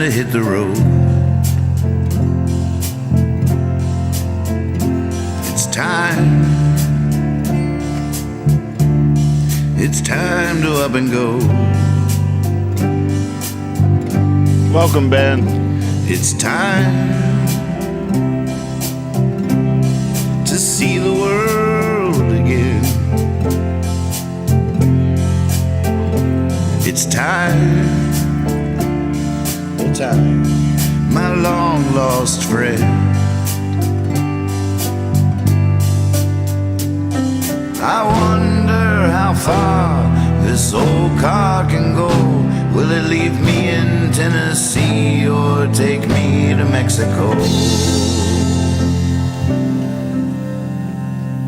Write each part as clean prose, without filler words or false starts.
to hit the road. It's time to up and go. Welcome, Ben. It's time to see the world again. It's time, my long lost friend. I wonder how far this old car can go. Will it leave me in Tennessee or take me to Mexico?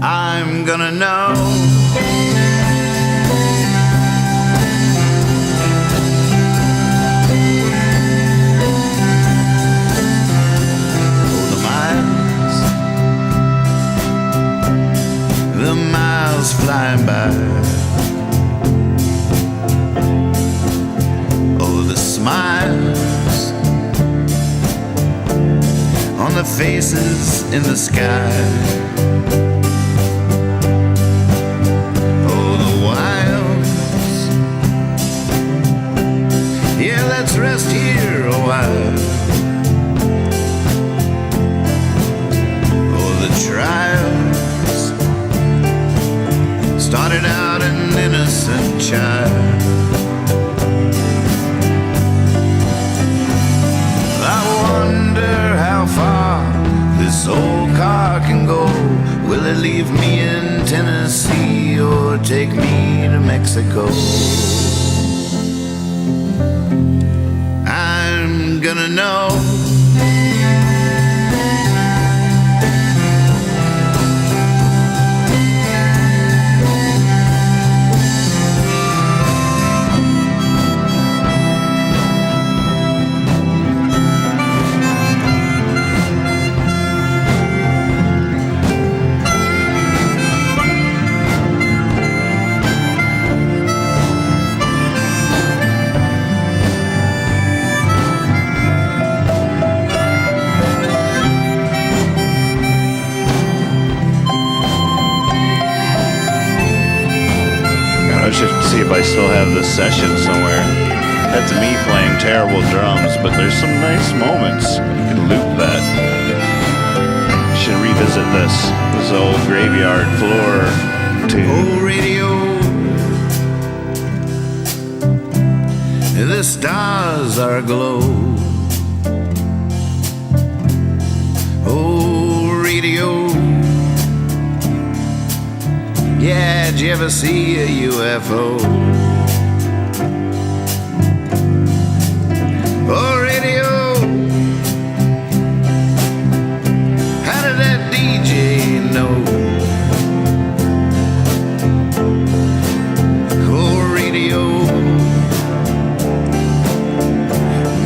I'm gonna know. The miles flying by. Oh, the smiles on the faces in the sky. Oh, the wilds. Yeah, let's rest here a while. Oh, the trials. Started out an innocent child. I wonder how far this old car can go. Will it leave me in Tennessee or take me to Mexico? I'm gonna know. I should see if I still have this session somewhere. That's me playing terrible drums, but there's some nice moments. You can loop that. Should revisit this old graveyard floor tune. Oh, radio, the stars are aglow. Oh, radio, yeah, did you ever see a UFO? Oh, radio, how did that DJ know? Oh, radio,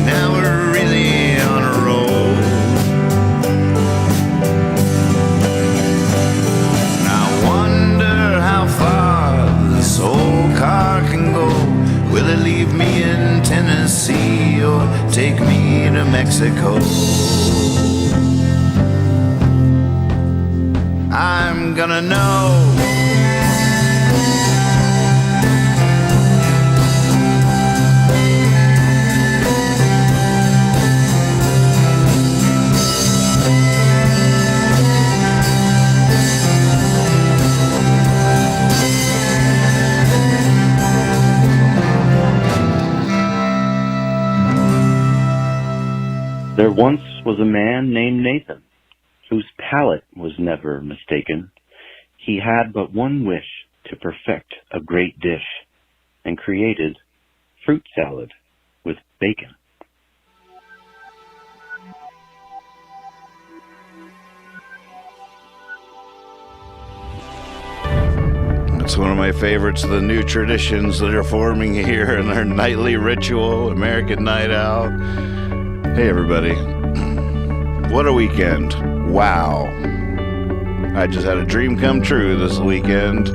now we're really on a roll. I wonder how far this old car can go. Will it leave me in Tennessee or take me to Mexico? I'm gonna know. There once was a man named Nathan, whose palate was never mistaken. He had but one wish to perfect a great dish, and created fruit salad with bacon. It's one of my favorites of the new traditions that are forming here in our nightly ritual, American Night Out. Hey everybody, what a weekend. Wow. I just had a dream come true this weekend.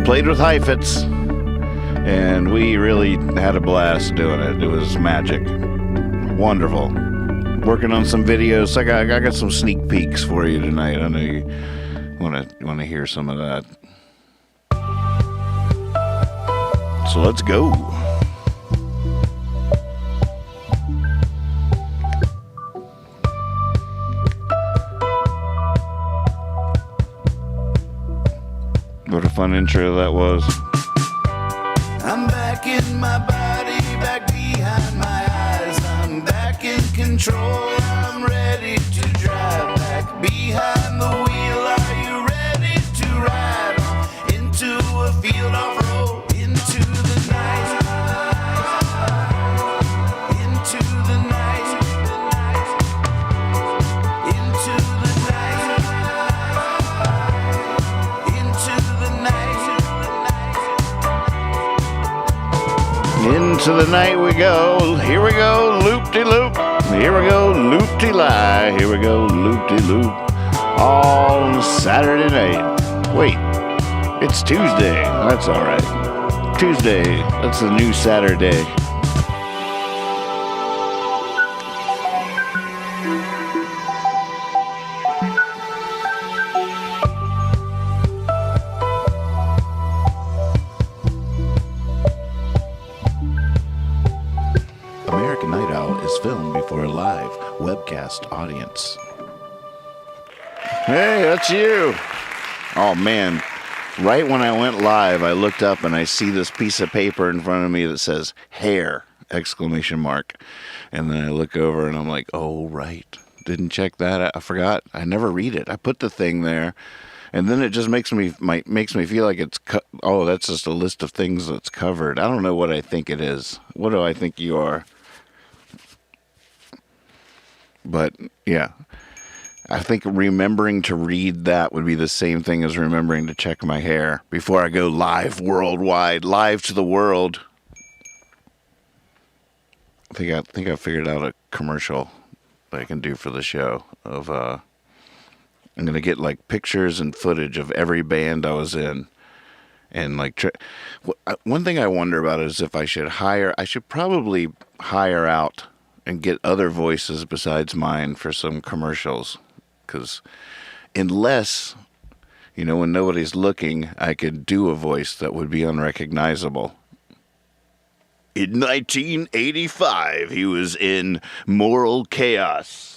Played with Heifetz, and we really had a blast doing it. It was magic. Wonderful. Working on some videos. So I got some sneak peeks for you tonight. I know you want to hear some of that. So let's go. What a fun intro that was. I'm back in my body, back behind my eyes. I'm back in control, I'm ready to drive. Back behind the wheel, are you ready to ride on into a field off-road, into the night, into the night, into the night, into the night. Into the night we go. Here we go, loop-de-loop. Here we go, loop-de-lie. Here we go, loop-de-loop. On Saturday night. Wait, it's Tuesday. That's all right. Tuesday, that's the new Saturday. American Night Owl is filmed before a live webcast audience. Hey, that's you. Oh, man. Right when I went live, I looked up and I see this piece of paper in front of me that says hair, ! And then I look over and I'm like, oh, right. Didn't check that out. I forgot. I never read it. I put the thing there. And then it just makes me feel like it's that's just a list of things that's covered. I don't know what I think it is. What do I think you are? But yeah, I think remembering to read that would be the same thing as remembering to check my hair before I go live worldwide, live to the world. I think I figured out a commercial that I can do for the show of I'm gonna get like pictures and footage of every band I was in, and like one thing I wonder about is if I should probably hire out and get other voices besides mine for some commercials, because unless when nobody's looking, I could do a voice that would be unrecognizable. In 1985, he was in Moral Chaos.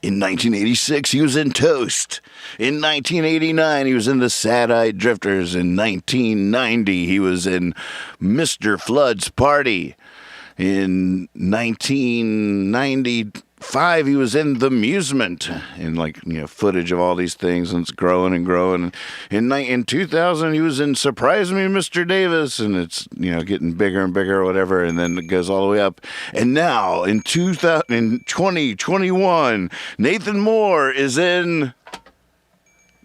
In 1986, he was in Toast. In 1989, he was in the Sad-Eyed Drifters. In 1990, he was in Mr. Flood's Party. In 1995, he was in The Musement. And footage of all these things, and it's growing and growing. In 2000, he was in Surprise Me, Mr. Davis, and it's getting bigger and bigger or whatever, and then it goes all the way up. And now in 2021, Nathan Moore is in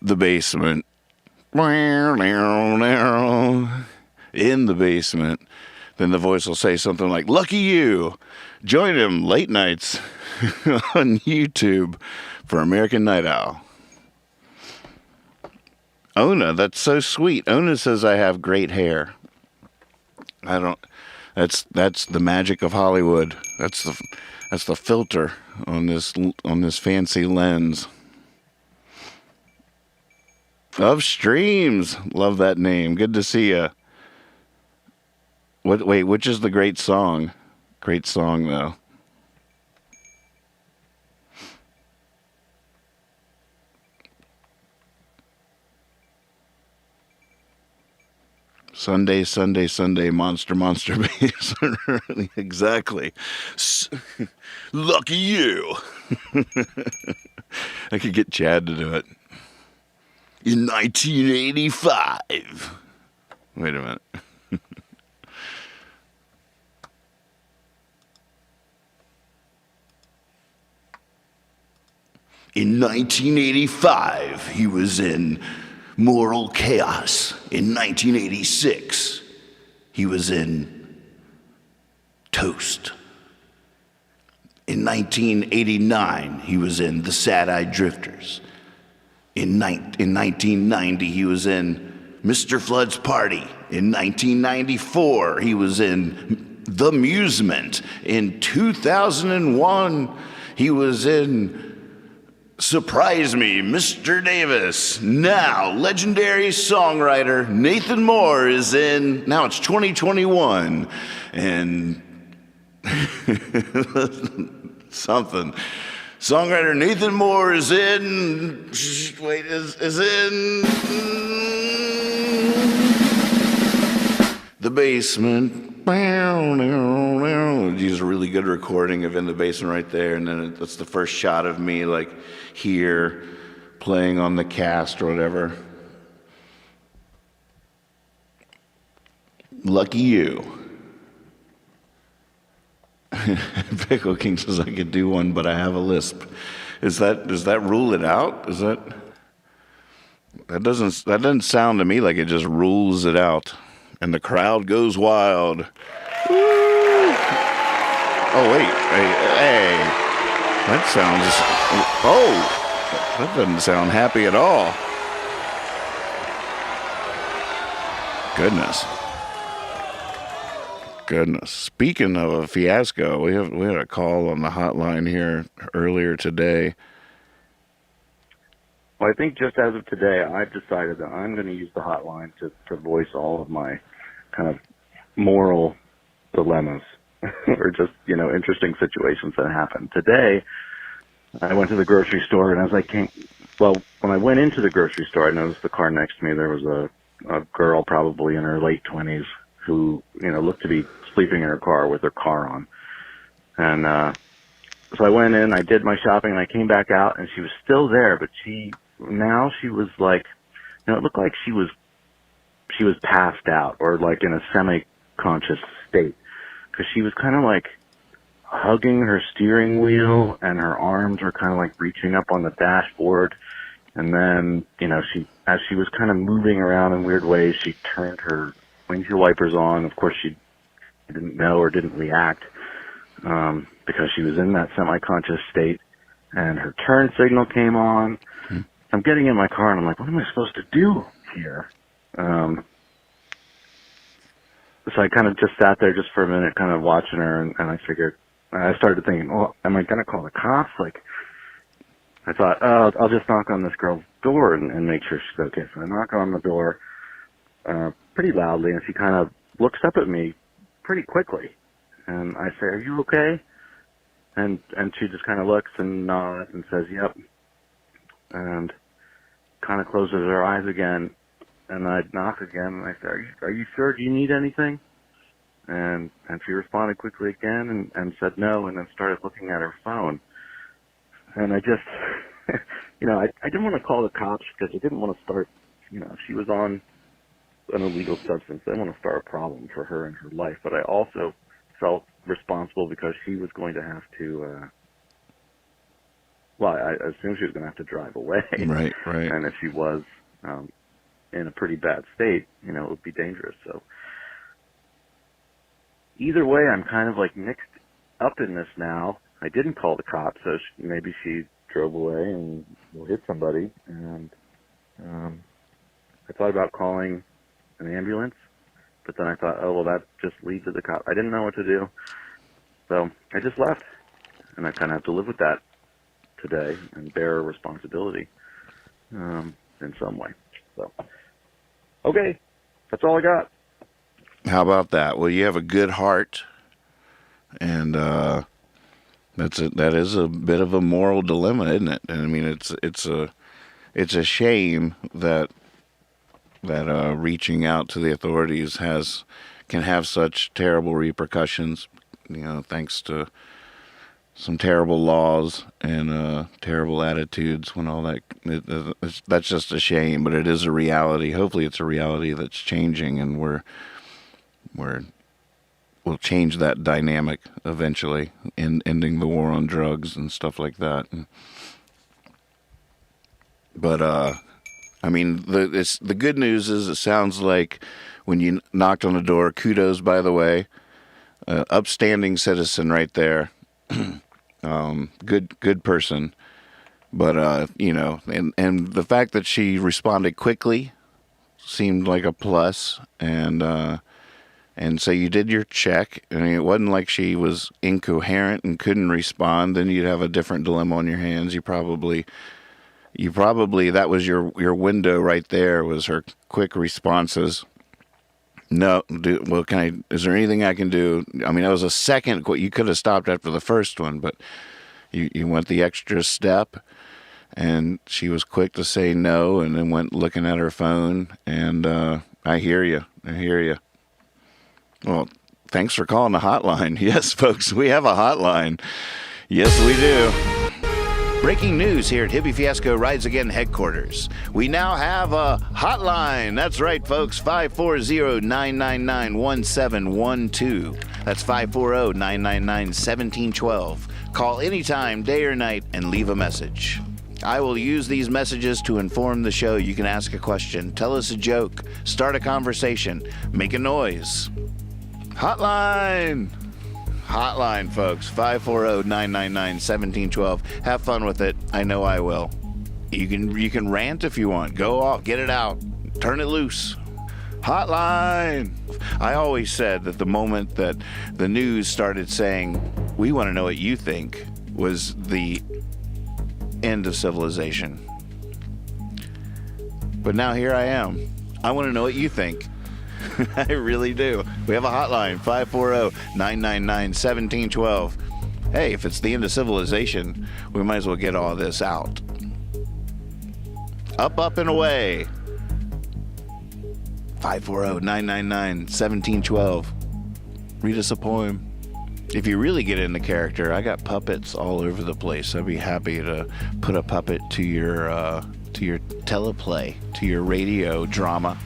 The Basement. In The Basement. Then the voice will say something like, "Lucky you." Join him late nights on YouTube for American Night Owl. Ona, that's so sweet. Ona says I have great hair. I don't. That's the magic of Hollywood. That's the filter on this fancy lens. Of Streams, love that name. Good to see ya. Which is the great song? Great song, though. Sunday, Sunday, Sunday, Monster, Monster Bass. Exactly. Lucky you. I could get Chad to do it. In 1985. Wait a minute. In 1985, he was in Moral Chaos. In 1986, he was in Toast. In 1989, he was in The Sad-Eyed Drifters. In 1990, he was in Mr. Flood's Party. In 1994, he was in The Musement. In 2001, he was in Surprise Me, Mr. Davis. Now, legendary songwriter Nathan Moore is in, now it's 2021, and something. Songwriter Nathan Moore is in, wait, is in The Basement. He's a really good recording of In the Basement right there, and then that's the first shot of me like here playing on the cast or whatever. Lucky you. Pickle King says I could do one, but I have a lisp. Does that rule it out? That doesn't sound to me like it just rules it out. And the crowd goes wild. Woo! Oh wait, hey, that doesn't sound happy at all. Goodness. Speaking of a fiasco, we had a call on the hotline here earlier today. Well, I think just as of today, I've decided that I'm going to use the hotline to voice all of my kind of moral dilemmas or just, interesting situations that happen. Today, I went to the grocery store, and when I went into the grocery store, I noticed the car next to me, there was a girl probably in her late 20s who, looked to be sleeping in her car with her car on. And so I went in, I did my shopping, and I came back out, and she was still there, but she was like, it looked like she was passed out or like in a semi-conscious state, because she was kind of like hugging her steering wheel and her arms were kind of like reaching up on the dashboard. And then, as she was kind of moving around in weird ways, she turned her windshield wipers on. Of course, she didn't know or didn't react because she was in that semi-conscious state, and her turn signal came on. I'm getting in my car, and I'm like, what am I supposed to do here? So I kind of just sat there just for a minute, kind of watching her, and I started thinking, well, am I going to call the cops? Like, I thought, I'll just knock on this girl's door and make sure she's okay. So I knock on the door pretty loudly, and she kind of looks up at me pretty quickly. And I say, are you okay? And she just kind of looks and nods and says, yep. And kind of closes her eyes again. And I knock again, and I say, are you sure? Do you need anything? And she responded quickly again and said no, and then started looking at her phone. And I just, I didn't want to call the cops because I didn't want to start, if she was on an illegal substance, I didn't want to start a problem for her and her life. But I also felt responsible because she was going to have to, I assumed she was going to have to drive away. Right. And if she was in a pretty bad state, it would be dangerous. So either way, I'm kind of like mixed up in this now. I didn't call the cops, so maybe she drove away and hit somebody. And I thought about calling an ambulance, but then I thought, that just leads to the cop. I didn't know what to do, so I just left, and I kind of have to live with that today and bear responsibility in some way. So, okay, that's all I got. How about that? Well, you have a good heart, and that is a bit of a moral dilemma, isn't it? And I mean, it's a shame that reaching out to the authorities can have such terrible repercussions. Thanks to some terrible laws and terrible attitudes when all that. That's just a shame, but it is a reality. Hopefully, it's a reality that's changing, and we'll change that dynamic eventually in ending the war on drugs and stuff like that. But I mean, the good news is it sounds like when you knocked on the door, kudos, by the way, upstanding citizen right there. Good person. But, and the fact that she responded quickly seemed like a plus. And so you did your check. I mean, it wasn't like she was incoherent and couldn't respond. Then you'd have a different dilemma on your hands. You probably that was your window right there, was her quick responses. No, is there anything I can do? I mean, that was a second. You could have stopped after the first one, but you went the extra step, and she was quick to say no, and then went looking at her phone. And I hear you. Well, thanks for calling the hotline. Yes, folks, we have a hotline. Yes, we do. Breaking news here at Hippie Fiasco Rides Again headquarters. We now have a hotline. That's right, folks. 540-999-1712. That's 540-999-1712. Call anytime, day or night, and leave a message. I will use these messages to inform the show. You can ask a question, tell us a joke, start a conversation, make a noise. Hotline, folks. 540-999-1712. Have fun with it. I know I will. You can rant if you want. Go off, get it out, turn it loose. Hotline. I always said that the moment that the news started saying, "We want to know what you think," was the end of civilization. But now here I am. I want to know what you think. I really do. We have a hotline, 540-999-1712. Hey, if it's the end of civilization, we might as well get all this out. Up and away. 540-999-1712. Read us a poem. If you really get into character, I got puppets all over the place. I'd be happy to put a puppet to your teleplay, to your radio drama.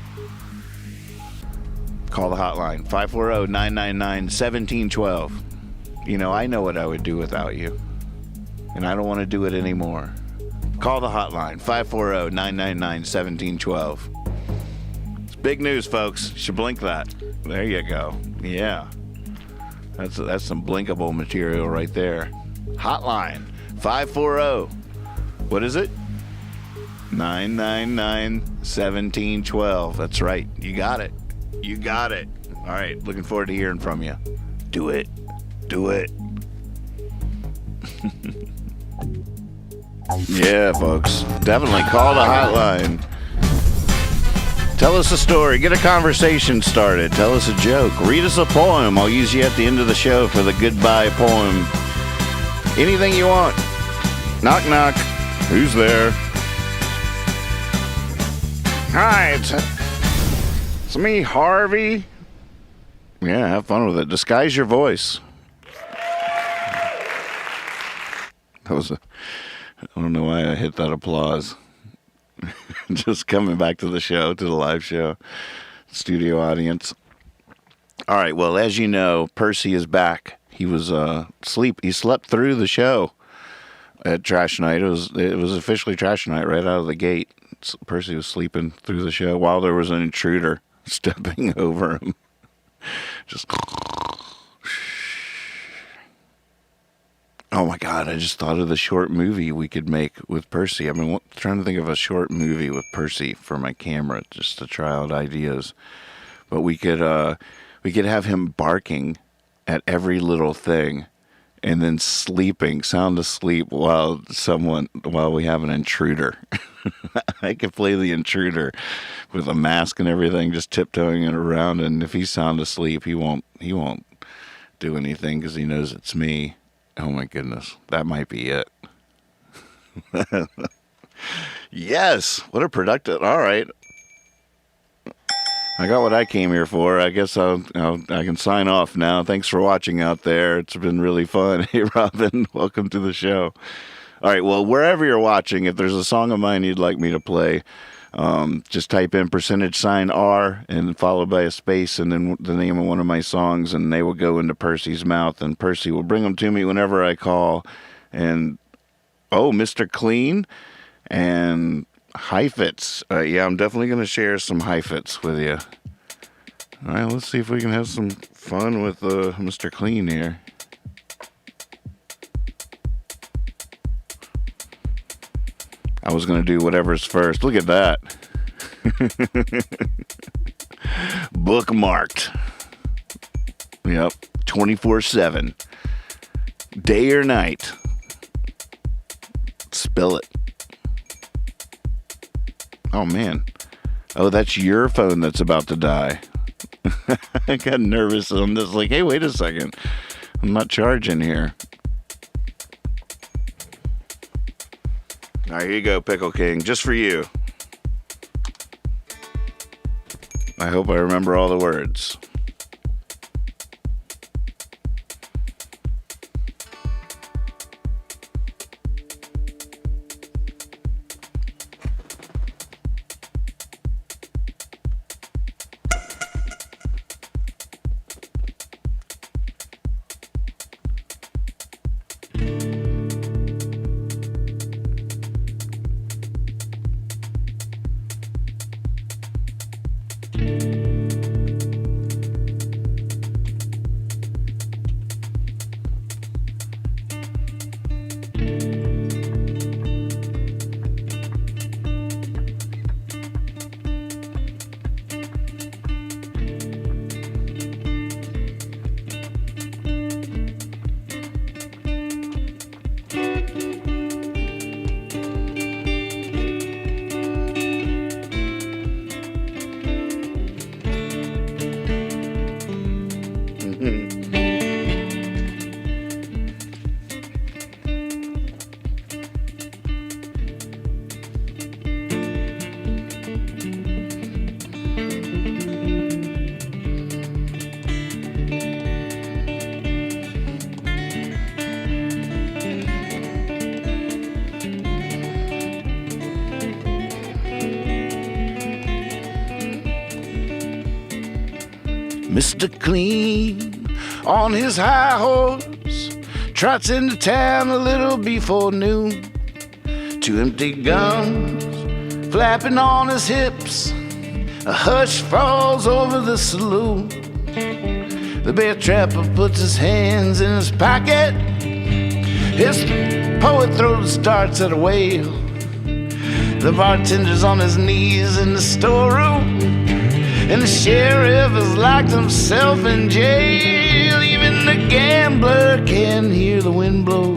Call the hotline, 540-999-1712. I know what I would do without you, and I don't want to do it anymore. Call the hotline, 540-999-1712. It's big news, folks. You should blink that. There you go. Yeah. That's some blinkable material right there. Hotline, 540. What is it? 999-1712. That's right. You got it. All right. Looking forward to hearing from you. Do it. Yeah, folks. Definitely call the hotline. Tell us a story. Get a conversation started. Tell us a joke. Read us a poem. I'll use you at the end of the show for the goodbye poem. Anything you want. Knock, knock. Who's there? Hi, it's me, Harvey. Yeah, have fun with it. Disguise your voice. I don't know why I hit that applause. Just coming back to the show, to the live show, studio audience. All right, well, as you know, Percy is back. He was asleep. He slept through the show at Trash Night. It was officially Trash Night right out of the gate. Percy was sleeping through the show while there was an intruder stepping over him. Just... Oh my God, I just thought of the short movie we could make with Percy. I've been trying to think of a short movie with Percy for my camera, just to try out ideas. But we could have him barking at every little thing and then sleeping, sound asleep while we have an intruder. I could play the intruder with a mask and everything, just tiptoeing it around, and if he's sound asleep, he won't do anything because he knows it's me. Oh my goodness, that might be it. Yes, what a productive. All right, I got what I came here for. I guess I can sign off now. Thanks for watching out there. It's been really fun. Hey, Robin, welcome to the show. All right, well, wherever you're watching, if there's a song of mine you'd like me to play, just type in $R and followed by a space and then the name of one of my songs, and they will go into Percy's mouth, and Percy will bring them to me whenever I call. And Mr. Clean and Hyphits. Yeah, I'm definitely going to share some Hyphits with you. All right, let's see if we can have some fun with Mr. Clean here. I was going to do whatever's first. Look at that. Bookmarked. Yep. 24/7. Day or night. Spill it. Oh, man. Oh, that's your phone that's about to die. I got nervous. I'm just like, hey, wait a second. I'm not charging here. All right, here you go, Pickle King. Just for you. I hope I remember all the words. Mr. Clean on his high horse trots into town a little before noon. 2 empty guns flapping on his hips. A hush falls over the saloon. The bear trapper puts his hands in his pocket. His poet throat starts at a wail. The bartender's on his knees in the storeroom. And the sheriff has locked himself in jail. Even the gambler can hear the wind blow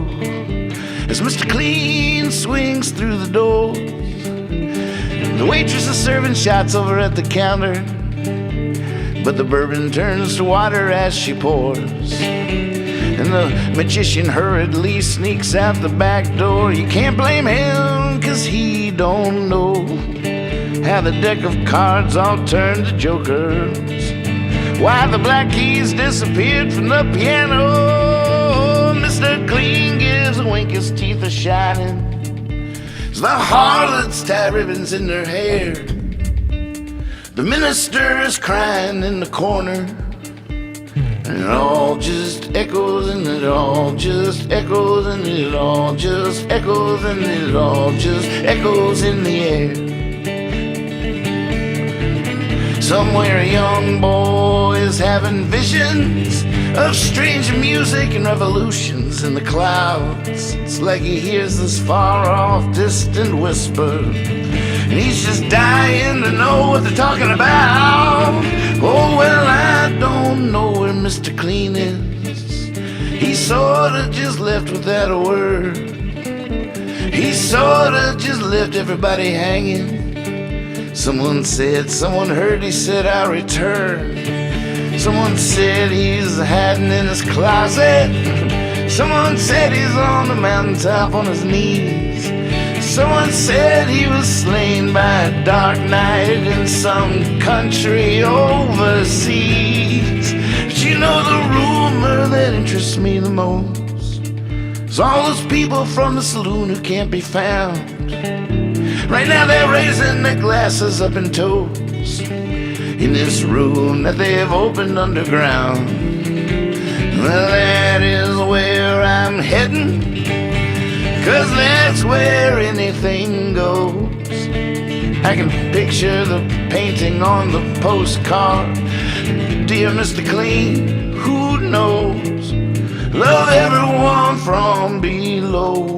as Mr. Clean swings through the door. The waitress is serving shots over at the counter, but the bourbon turns to water as she pours. And the magician hurriedly sneaks out the back door. You can't blame him, 'cause he don't know how the deck of cards all turned to jokers. Why the black keys disappeared from the piano. Mr. Clean gives a wink, his teeth are shining. As the harlots tie ribbons in their hair. The minister is crying in the corner. And it all just echoes, and it all just echoes, and it all just echoes, and it all just echoes in the air. Somewhere a young boy is having visions of strange music and revolutions in the clouds. It's like he hears this far-off, distant whisper, and he's just dying to know what they're talking about. Oh, well, I don't know where Mr. Clean is. He sorta just left without a word. He sorta just left everybody hanging. Someone said, someone heard, he said, I'll return. Someone said he's hiding in his closet. Someone said he's on the mountaintop on his knees. Someone said he was slain by a dark night in some country overseas. But you know the rumor that interests me the most is all those people from the saloon who can't be found. Right now they're raising their glasses up in toast in this room that they have opened underground. Well, that is where I'm heading, 'cause that's where anything goes. I can picture the painting on the postcard. Dear Mr. Clean, who knows? Love everyone from below.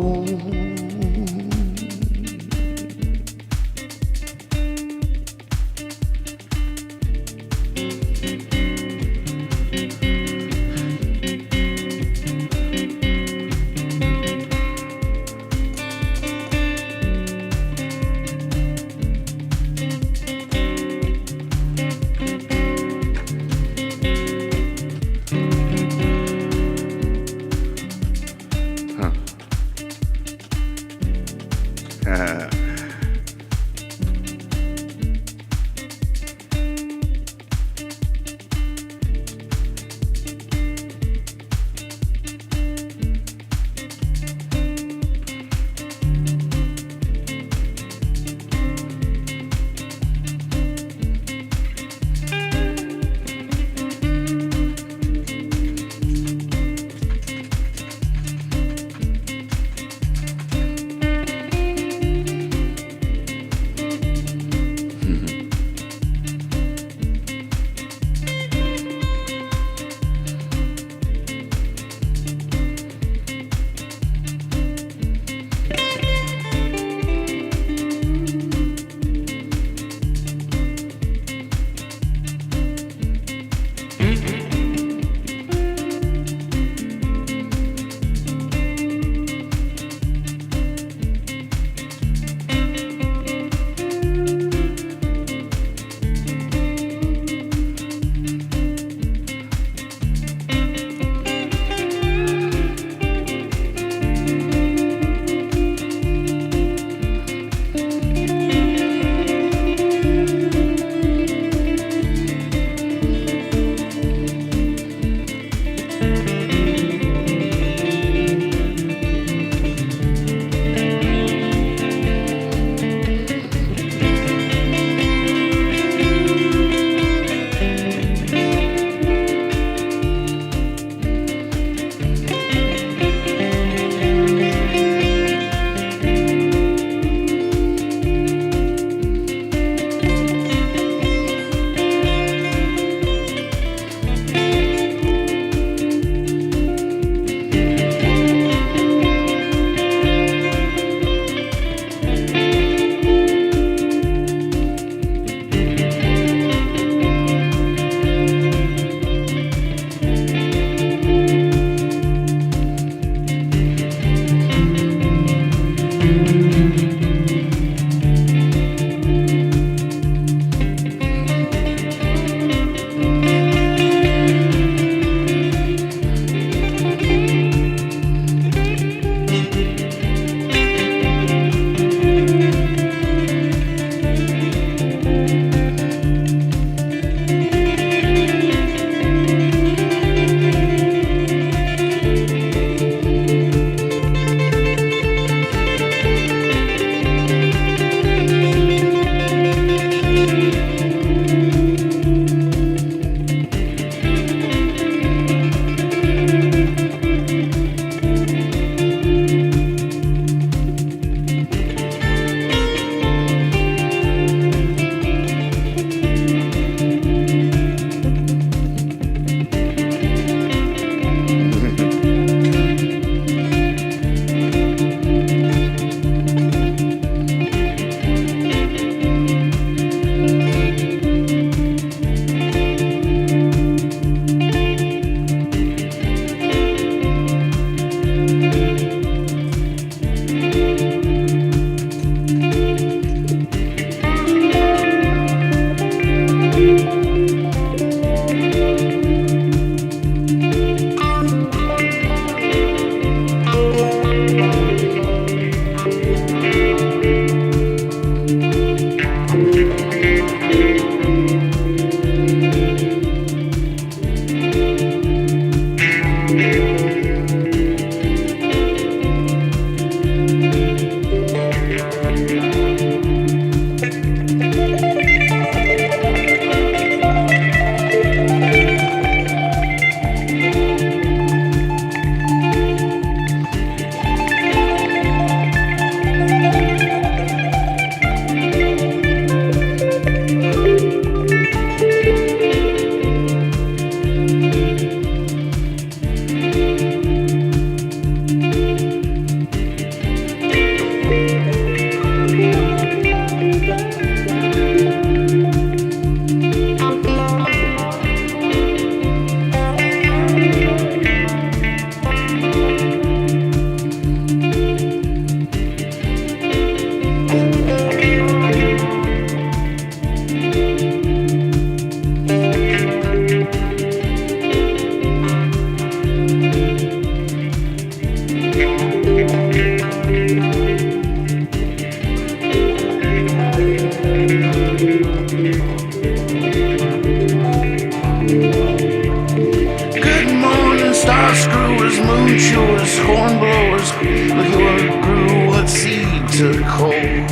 stone chewers, horn blowers. Look at what grew, what seed took hold.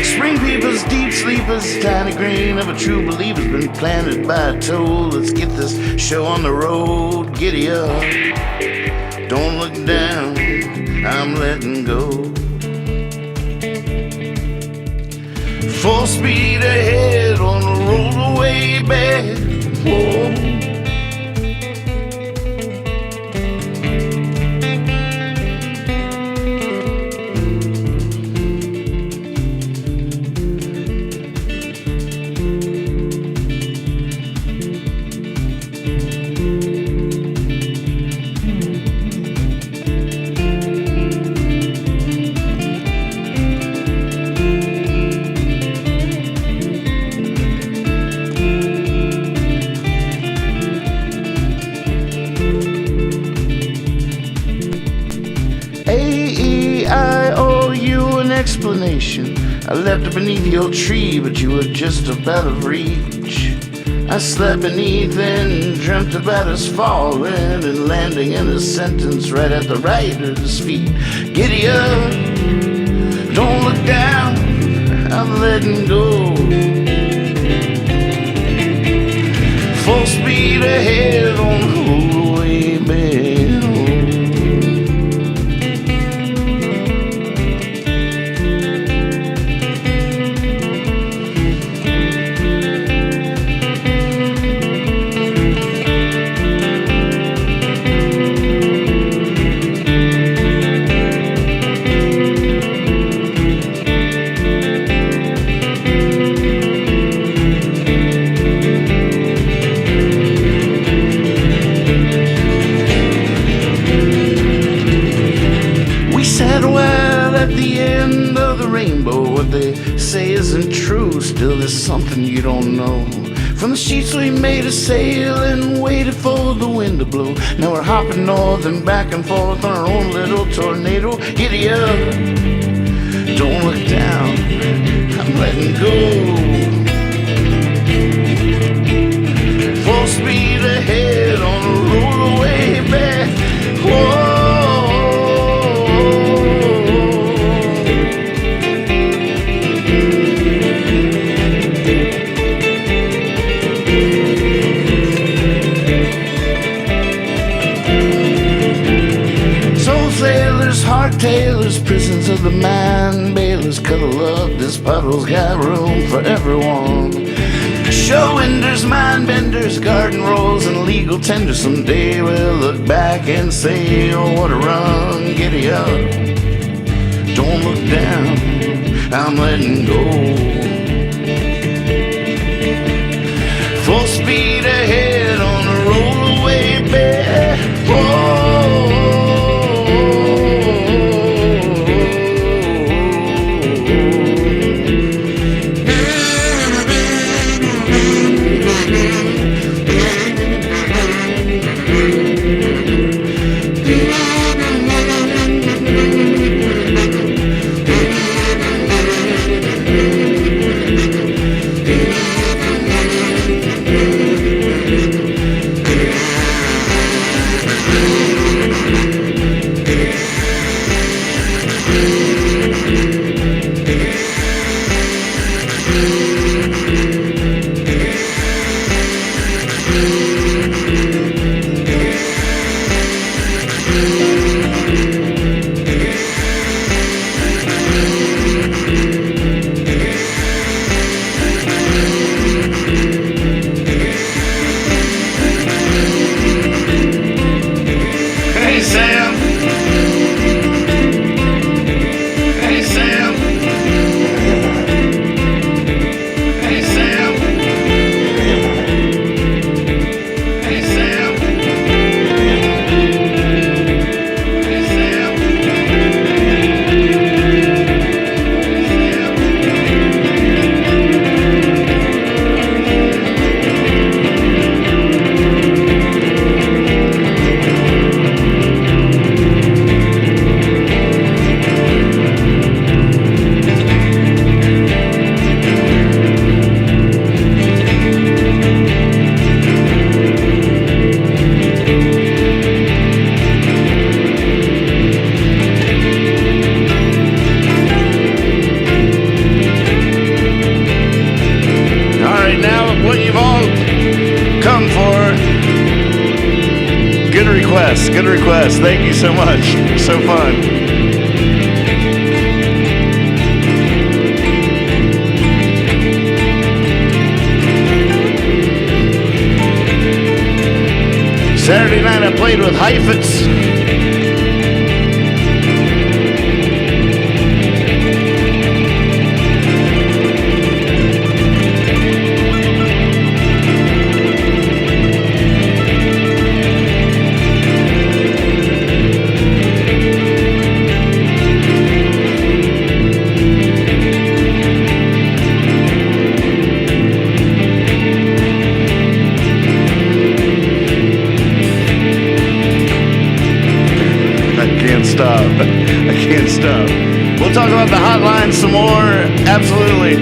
Spring peepers, deep sleepers, tiny grain of a true believer's been planted by a toll. Let's get this show on the road. Giddy up, don't look down, I'm letting go. Full speed ahead on the rollaway bed. Whoa. Explanation. I left beneath your tree, but you were just about of reach. I slept beneath and dreamt about us falling and landing in a sentence right at the writer's feet. Giddy up, don't look down, I'm letting go. Full speed ahead on the rollaway bed. What they say isn't true, still there's something you don't know. From the sheets we made a sail and waited for the wind to blow. Now we're hopping north and back and forth on our own little tornado. Giddy up, don't look down, I'm letting go. Full speed ahead on the rollaway back. Whoa. Tailors, prisons of the mind, bailers, cuddle up. This puddle's got room for everyone. Show winders, mind benders, garden rolls, and legal tenders. Someday we'll look back and say, oh, what a run. Giddy up, don't look down, I'm letting go. Full speed ahead on the rollaway bed. Whoa. request. Good request. Thank you so much. So fun. Saturday night I played with Heifetz. I can't stop. We'll talk about the hotline some more, absolutely.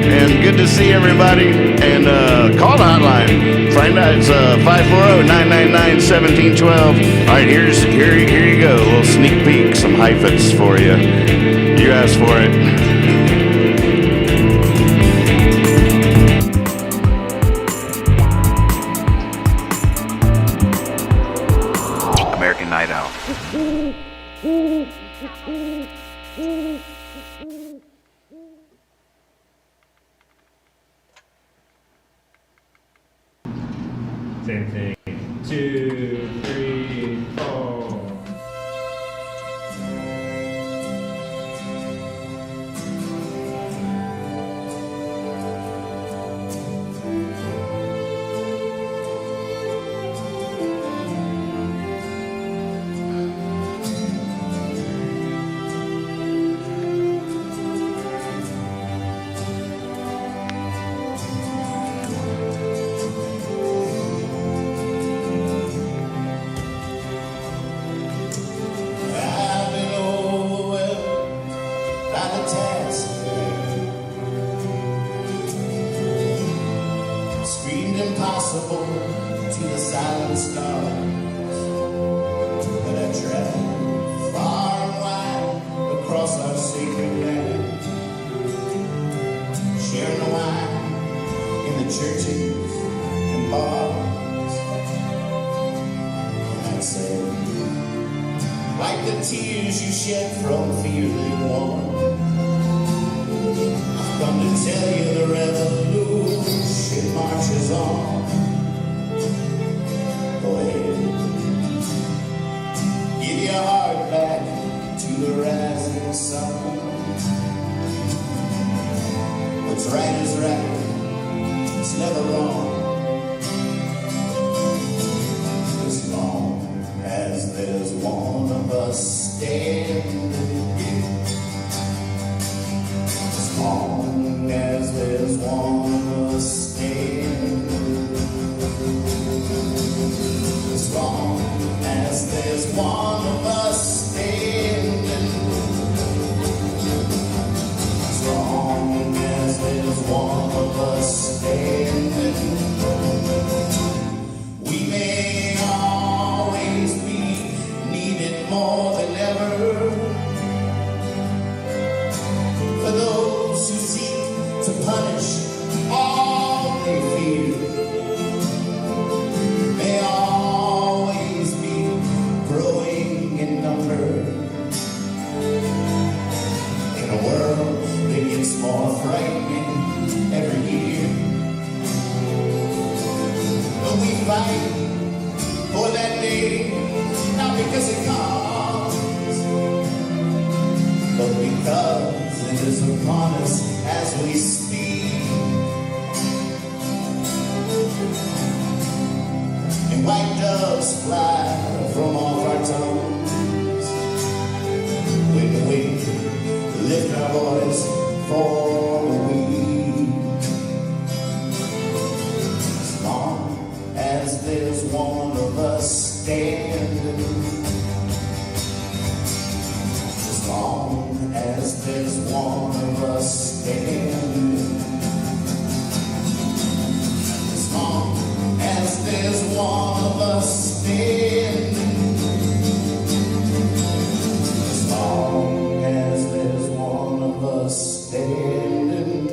And good to see everybody. And call the hotline. Find out it's 540-999-1712. All right, here you go. A little sneak peek, some Heifetz for you. You asked for it. American Night Out. Same thing. 2, 3, 4. I've been overwhelmed by the task at hand. Screamed impossible to the silent stars. But I traveled far and wide across our sacred land, sharing the wine in the churches and bars. And I'd say, like the tears you shed from feeling warm, I've come to tell you the revolution marches on. Go ahead, give your heart back to the rising sun. What's right is right, it's never wrong. As long as there's one of us standing, as long as there's one of us standing, as long as there's one of us standing, as long as there's one of us standing, we may always be needed more than ever. For those who seek to punish all they fear, may always be growing in number. In a world that gets more frightening every year, but we fight for that day, not because it comes, but because it is upon us as we speak. And white doves fly from off our tongues when we lift our voice for the weak. As long as there's one of us standing, as long as there's one of us standing, as long as there's one of us standing, as long as there's one of us standing.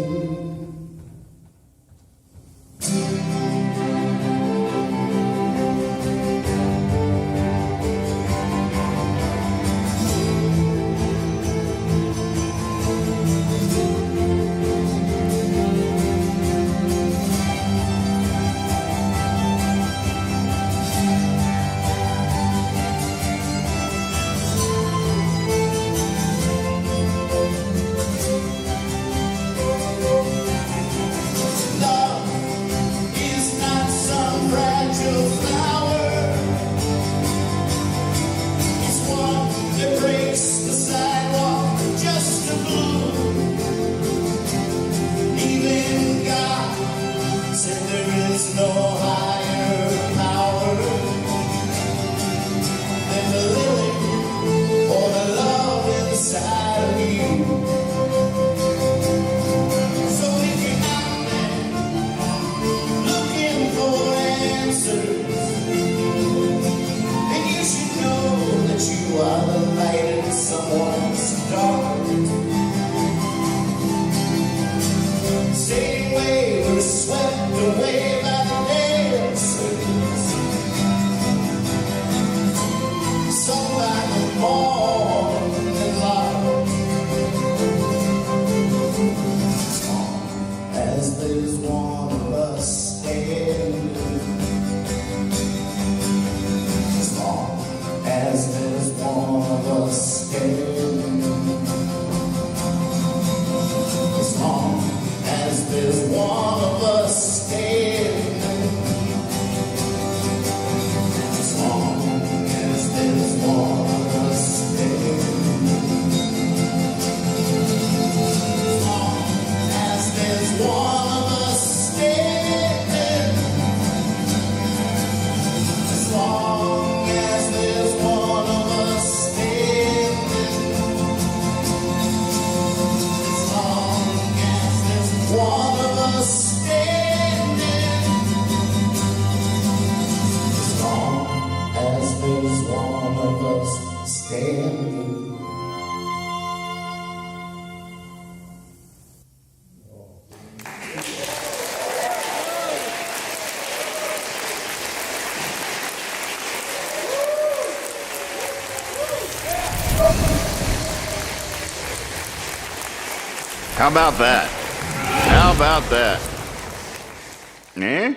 swept away by the gale sails. Sung by the morning light. As long as there's one of us standing, as long as there's one of us standing, as long as there's one of us standing, as long as there's one of us standing, as long as there's one of us standing, as long as there's one of us standing, as long as there's one of us standing, as long as there's one of us standing. How about that? How about that? Eh?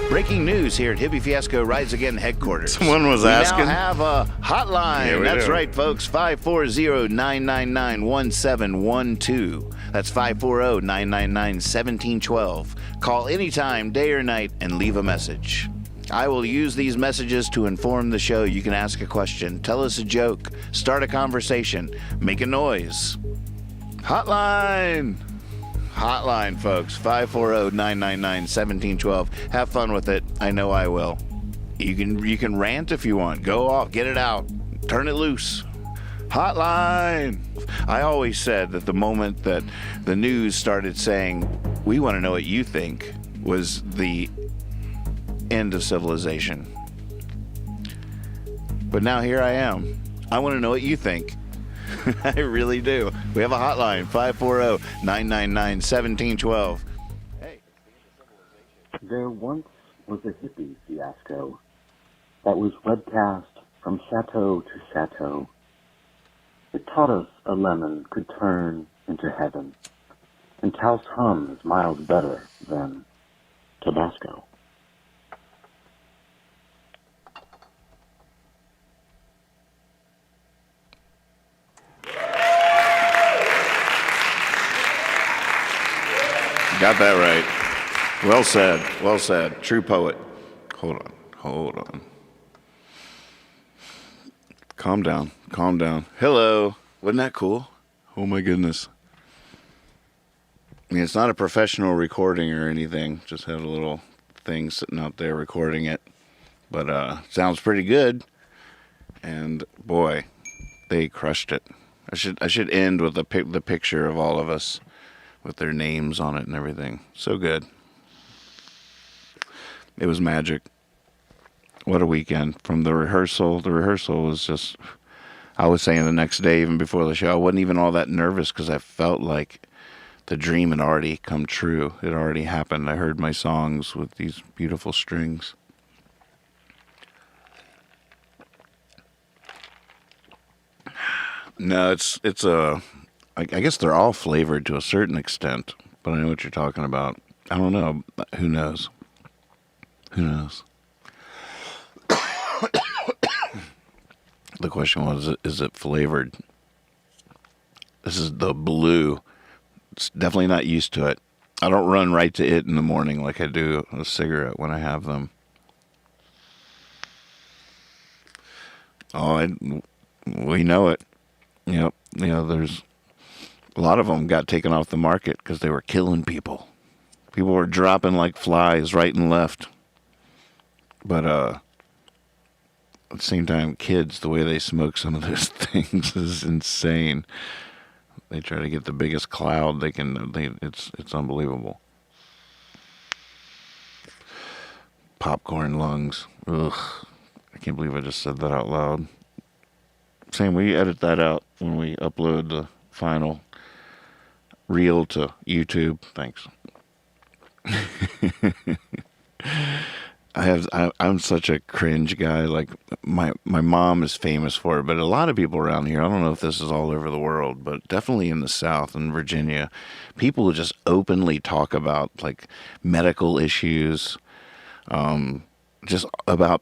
Breaking news here at Hippie Fiasco Rides Again headquarters. Someone was We asking. now have a hotline. Yeah, we That's do. right, folks. 540-999-1712. That's 540-999-1712. Call anytime, day or night, and leave a message. I will use these messages to inform the show. You can ask a question, tell us a joke, start a conversation, make a noise. Hotline. Hotline, folks. 540-999-1712. Have fun with it. I know I will. You can rant if you want. Go off. Get it out. Turn it loose. Hotline. I always said that the moment that the news started saying, we want to know what you think, was the end of civilization. But now here I am. I want to know what you think. I really do. We have a hotline, 540-999-1712. Hey. There once was a hippie fiasco that was webcast from chateau to chateau. It taught us a lemon could turn into heaven, and Taos hum is miles better than Tabasco. Got that right. Well said. Well said. True poet. Hold on. Hold on. Calm down. Calm down. Hello. Wasn't that cool? Oh my goodness. I mean, it's not a professional recording or anything. Just had a little thing sitting out there recording it. But sounds pretty good. And boy, they crushed it. I should end with the picture of all of us with their names on it and everything. So good. It was magic. What a weekend. From the rehearsal was just, I was saying the next day, even before the show, I wasn't even all that nervous because I felt like the dream had already come true. It already happened. I heard my songs with these beautiful strings. No, I guess they're all flavored to a certain extent, but I know what you're talking about. I don't know. Who knows? Who knows? The question was, is it flavored? This is the blue. It's definitely not used to it. I don't run right to it in the morning like I do a cigarette when I have them. Oh, we know it. Yep. You know, there's a lot of them got taken off the market because they were killing people. People were dropping like flies right and left. But at the same time, kids, the way they smoke some of those things is insane. They try to get the biggest cloud they can. It's unbelievable. Popcorn lungs. Ugh. I can't believe I just said that out loud. Sam, will you edit that out when we upload the final reel to YouTube. Thanks. I'm such a cringe guy. Like my mom is famous for it, but a lot of people around here, I don't know if this is all over the world, but definitely in the South and Virginia, people who just openly talk about like medical issues, just about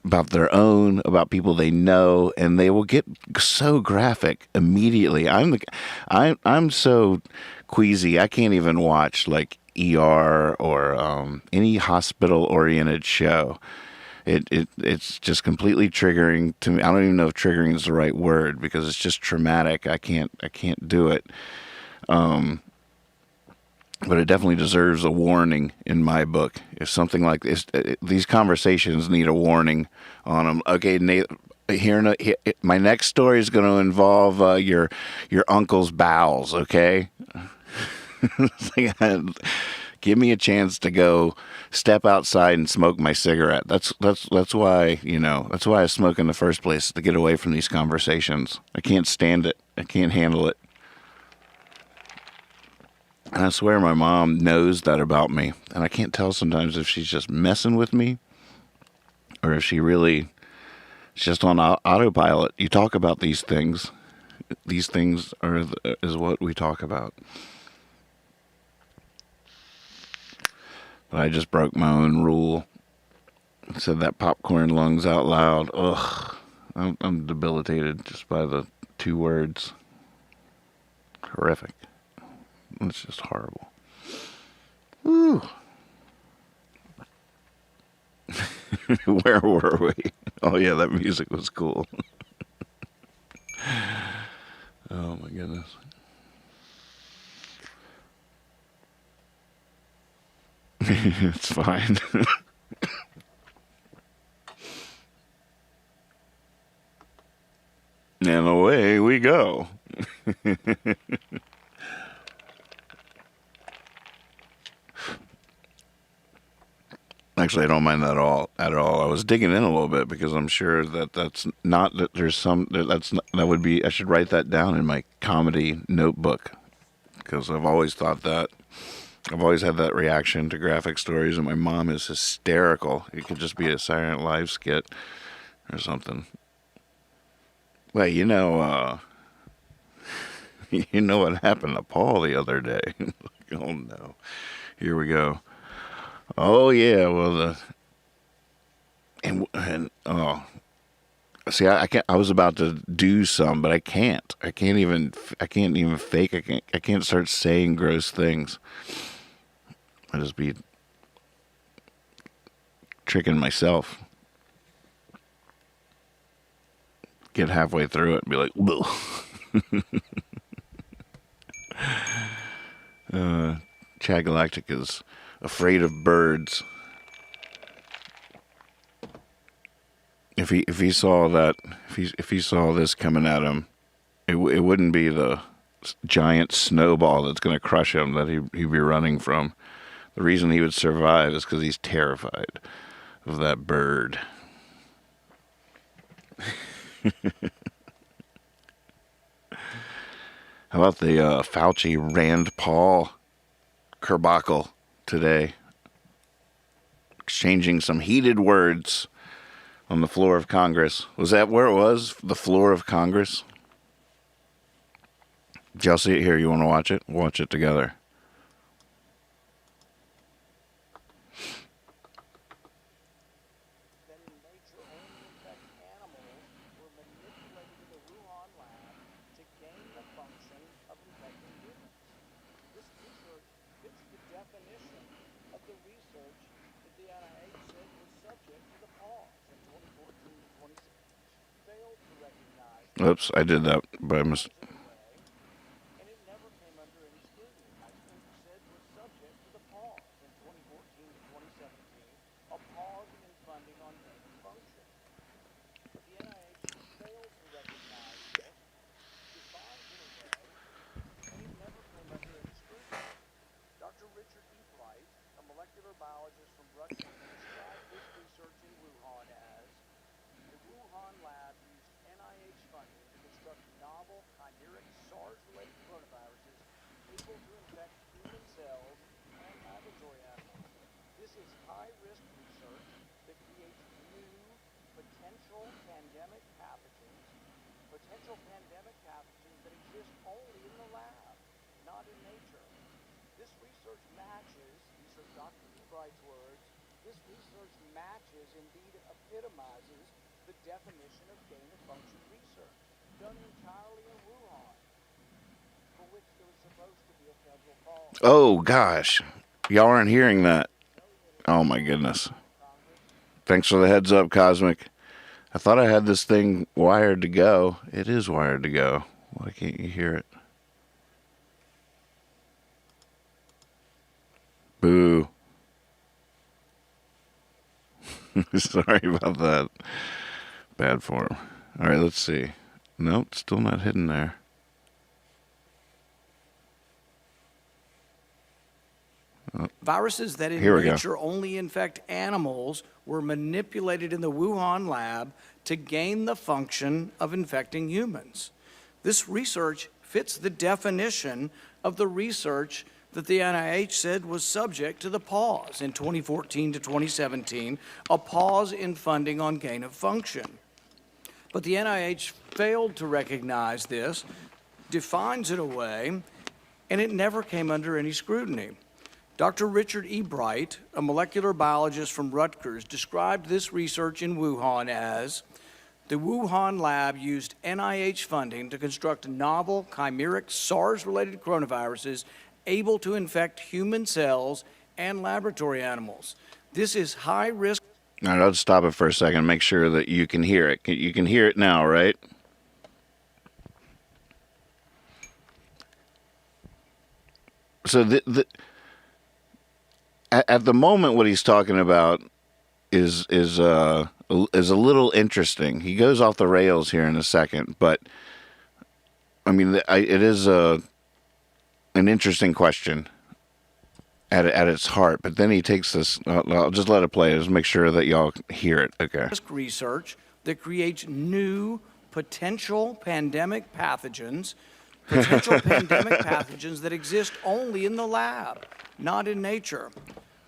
about their own, about people they know, and they will get so graphic immediately. I'm so queasy. I can't even watch like ER or any hospital oriented show. It's just completely triggering to me. I don't even know if triggering is the right word because it's just traumatic. I can't do it. But it definitely deserves a warning in my book. If something like this, these conversations need a warning on them. Okay, Nate, my next story is going to involve your uncle's bowels. Okay, give me a chance to go step outside and smoke my cigarette. That's why that's why I smoke in the first place, to get away from these conversations. I can't stand it. I can't handle it. And I swear my mom knows that about me. And I can't tell sometimes if she's just messing with me or if she's just on autopilot. You talk about these things. These things is what we talk about. But I just broke my own rule. I said that popcorn lungs out loud. Ugh. I'm debilitated just by the 2 words. Horrific. It's just horrible. Woo. Where were we? Oh yeah, that music was cool. Oh my goodness. It's fine. And away we go. Actually, I don't mind that at all. I was digging in a little bit because I'm sure that's not that there's some that would be. I should write that down in my comedy notebook because I've always thought that. I've always had that reaction to graphic stories, and my mom is hysterical. It could just be a Silent Live skit or something. Well, you know what happened to Paul the other day. Oh no, here we go. Oh yeah, well oh, see, I can't. I was about to do some, but I can't. I can't even fake. I can't start saying gross things. I just be tricking myself. Get halfway through it and be like, Chad Galactic is afraid of birds. If he saw that, if he saw this coming at him, it wouldn't be the giant snowball that's going to crush him that he'd be running from. The reason he would survive is because he's terrified of that bird. How about the Fauci Rand Paul kerbuckle today? Exchanging some heated words on the floor of Congress. Was that where it was? The floor of Congress? Did y'all see it here? You want to watch it? We'll watch it together. Oops, I did that by mistake. is high-risk research that creates new potential pandemic pathogens that exist only in the lab, not in nature. This research matches, these are Dr. Ebright's words, this research matches, indeed epitomizes, the definition of gain-of-function research, done entirely in Wuhan, for which there was supposed to be a federal pause. Oh, gosh. Y'all aren't hearing that. Oh, my goodness. Thanks for the heads up, Cosmic. I thought I had this thing wired to go. It is wired to go. Why can't you hear it? Boo. Sorry about that. Bad form. All right, let's see. Nope, still not hidden there. Viruses that in nature only infect animals were manipulated in the Wuhan lab to gain the function of infecting humans. This research fits the definition of the research that the NIH said was subject to the pause in 2014 to 2017, a pause in funding on gain of function. But the NIH failed to recognize this, defines it away, and it never came under any scrutiny. Dr. Richard Ebright, a molecular biologist from Rutgers, described this research in Wuhan as the Wuhan lab used NIH funding to construct novel chimeric SARS-related coronaviruses able to infect human cells and laboratory animals. This is high risk. All right, I'll just stop it for a second and make sure that you can hear it. You can hear it now, right? So at the moment, what he's talking about is a little interesting. He goes off the rails here in a second, but I mean, it is an interesting question at its heart. But then he takes this. I'll just let it play. Just make sure that y'all hear it. Okay. Research that creates new potential pandemic pathogens that exist only in the lab, not in nature.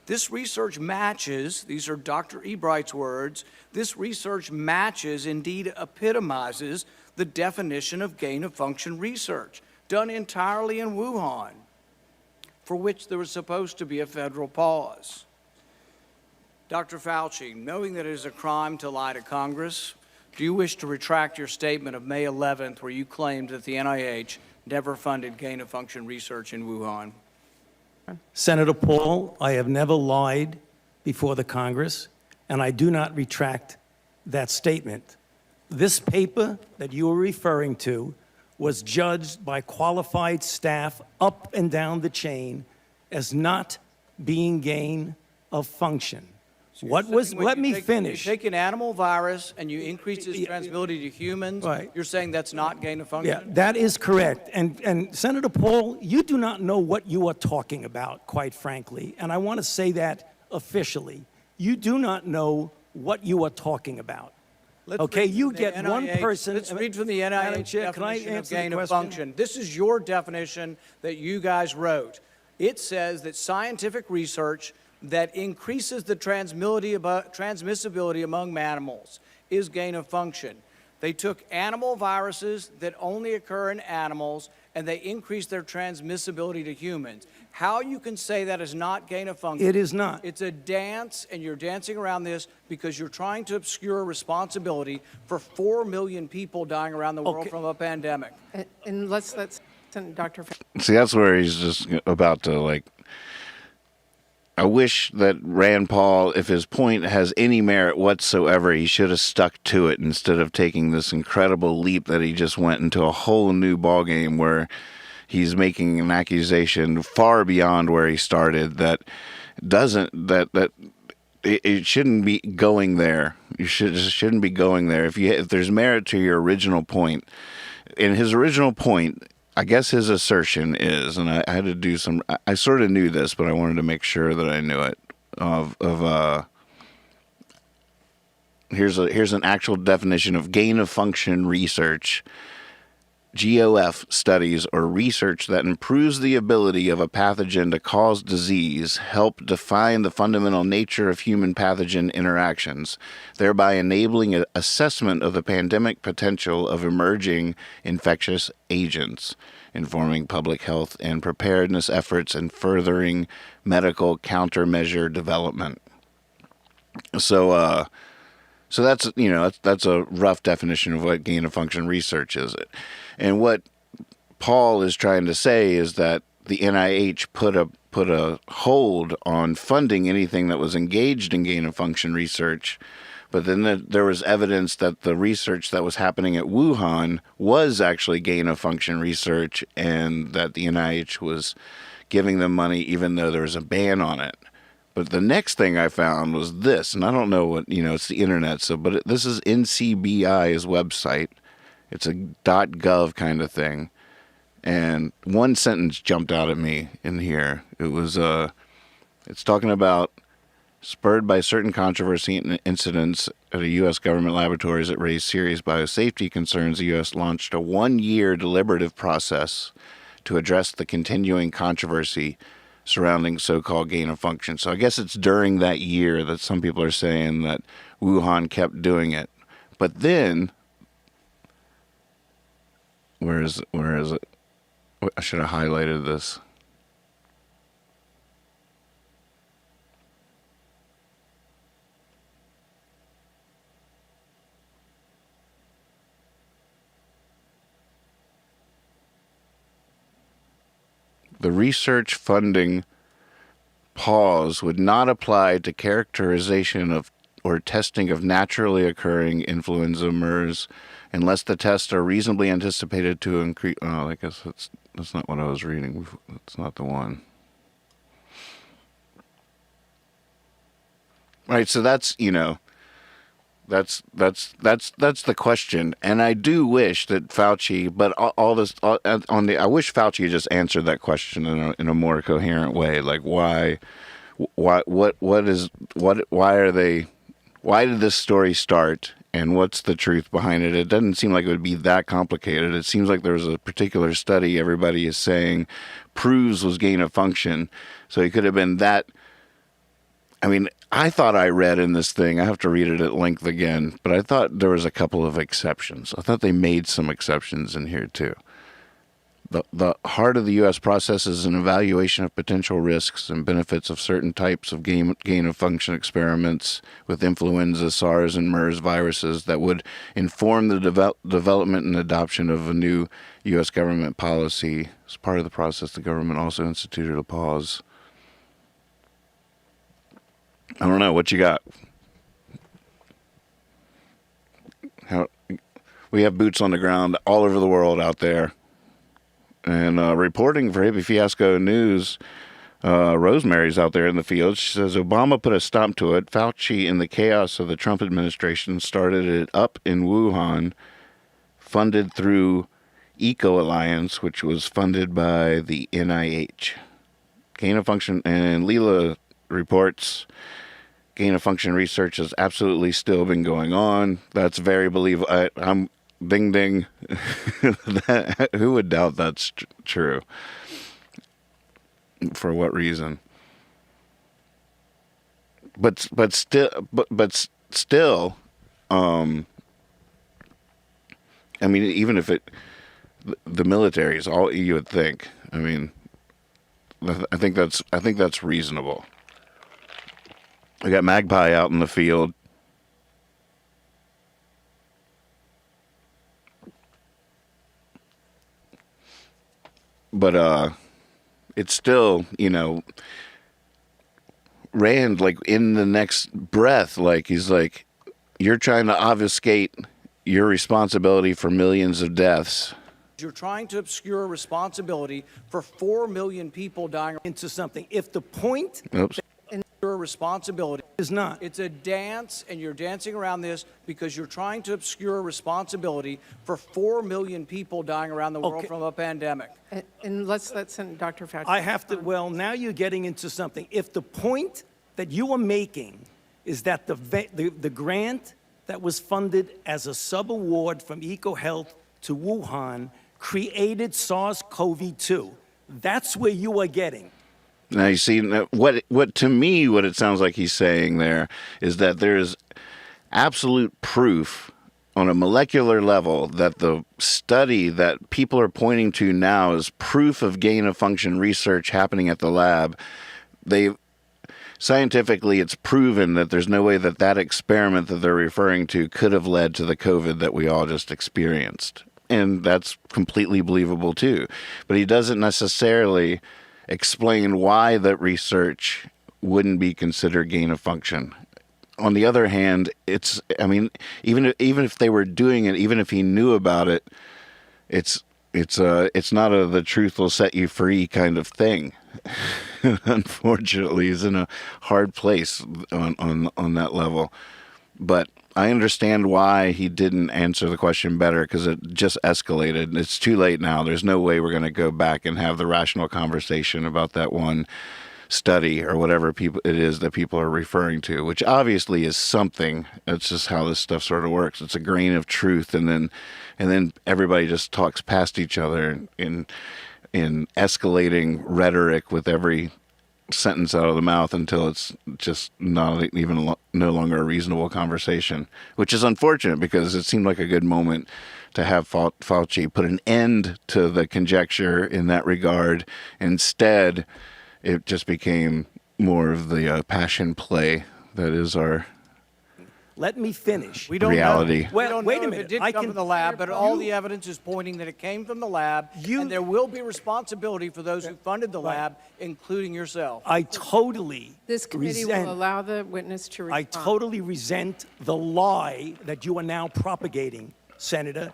This research matches, these are Dr. Ebright's words, this research matches, indeed epitomizes, the definition of gain-of-function research, done entirely in Wuhan, for which there was supposed to be a federal pause. Dr. Fauci, knowing that it is a crime to lie to Congress, do you wish to retract your statement of May 11th where you claimed that the NIH never funded gain-of-function research in Wuhan? Senator Paul, I have never lied before the Congress, and I do not retract that statement. This paper that you are referring to was judged by qualified staff up and down the chain as not being gain of function. Let me finish. You take an animal virus and you increase its transmissibility to humans, right. You're saying that's not gain of function? Yeah, that is correct. And Senator Paul, you do not know what you are talking about, quite frankly. And I want to say that officially. You do not know what you are talking about. Okay, you get one person. Let's read from the NIH definition of gain of function. This is your definition that you guys wrote. It says that scientific research that increases the transmissibility among mammals is gain of function. They took animal viruses that only occur in animals and they increased their transmissibility to humans. How you can say that is not gain of function? It is not. It's a dance, and you're dancing around this because you're trying to obscure responsibility for 4 million people dying around the world from a pandemic. And let's Dr. See, that's where he's just about to, like, I wish that Rand Paul, if his point has any merit whatsoever, he should have stuck to it instead of taking this incredible leap that he just went into a whole new ballgame where he's making an accusation far beyond where he started that it shouldn't be going there. You shouldn't be going there. If there's merit to your original point, in his original point, I guess his assertion is, and I had to do some. I sort of knew this, but I wanted to make sure that I knew it. Here's an actual definition of gain of function research. GOF studies or research that improves the ability of a pathogen to cause disease help define the fundamental nature of human pathogen interactions, thereby enabling an assessment of the pandemic potential of emerging infectious agents, informing public health and preparedness efforts, and furthering medical countermeasure development. So that's, that's a rough definition of what gain of function research is. And what Paul is trying to say is that the NIH put a hold on funding anything that was engaged in gain of function research, but then there was evidence that the research that was happening at Wuhan was actually gain of function research, and that the NIH was giving them money even though there was a ban on it. But the next thing I found was this, and I don't know what, it's the internet, but this is NCBI's website. It's a .gov kind of thing. And one sentence jumped out at me in here. It was, it's talking about spurred by certain controversy and incidents at a U.S. government laboratories that raised serious biosafety concerns. The U.S. launched a 1-year deliberative process to address the continuing controversy surrounding so-called gain of function. So I guess it's during that year that some people are saying that Wuhan kept doing it. But then, where is it? I should have highlighted this. The research funding pause would not apply to characterization of or testing of naturally occurring influenza MERS unless the tests are reasonably anticipated to increase. Oh, I guess that's not what I was reading. That's not the one. Right, so that's, that's the question. And I do wish that Fauci, but I wish Fauci just answered that question in a more coherent way. Like why did this story start, and what's the truth behind it? It doesn't seem like it would be that complicated. It seems like there was a particular study everybody is saying proves was gain of function. So it could have been that. I mean, I thought I read in this thing, I have to read it at length again, but I thought there was a couple of exceptions. I thought they made some exceptions in here too. The heart of the U.S. process is an evaluation of potential risks and benefits of certain types of gain of function experiments with influenza, SARS, and MERS viruses that would inform the development and adoption of a new U.S. government policy. As part of the process, the government also instituted a pause. I don't know. What you got? We have boots on the ground all over the world out there. And reporting for Hippie Fiasco News, Rosemary's out there in the field. She says Obama put a stop to it. Fauci, in the chaos of the Trump administration, started it up in Wuhan, funded through Eco Alliance, which was funded by the NIH. Gain of function, and Leela reports gain of function research has absolutely still been going on. That's very believable. I'm ding ding. Who would doubt that's true? For what reason? But still, I mean, even if the military is all you would think. I mean, I think that's reasonable. We got Magpie out in the field. But it's still, Rand, like, in the next breath, like, he's like, you're trying to obfuscate your responsibility for millions of deaths. You're trying to obscure responsibility for 4 million people dying Into something. If the point your responsibility is not. It's a dance, and you're dancing around this because you're trying to obscure responsibility for 4 million people dying around the world from a pandemic. And let's send Dr. Fauci. I have to, well, now you're getting into something. If the point that you are making is that the grant that was funded as a sub-award from EcoHealth to Wuhan created SARS-CoV-2. That's where you are getting. Now you see what to me what it sounds like he's saying there is that there is absolute proof on a molecular level that the study that people are pointing to now is proof of gain of function research happening at the lab. Scientifically, it's proven that there's no way that that experiment that they're referring to could have led to the COVID that we all just experienced. And that's completely believable too. But he doesn't necessarily explain why that research wouldn't be considered gain of function. On the other hand, even if they were doing it, even if he knew about it, it's not the truth will set you free kind of thing. Unfortunately, he's in a hard place on that level. But I understand why he didn't answer the question better, because it just escalated. It's too late now. There's no way we're going to go back and have the rational conversation about that one study or whatever it is that people are referring to, which obviously is something. It's just how this stuff sort of works. It's a grain of truth, and then everybody just talks past each other in escalating rhetoric with every sentence out of the mouth until it's just not even no longer a reasonable conversation, which is unfortunate because it seemed like a good moment to have Fauci put an end to the conjecture in that regard. Instead, it just became more of the passion play that is our Let me finish. We don't reality. Know. Well, we don't wait know a minute. If it did come from the lab, but all the evidence is pointing that it came from the lab, and there will be responsibility for those who funded the lab, including yourself. I totally This committee will allow the witness to respond. I totally resent the lie that you are now propagating, Senator,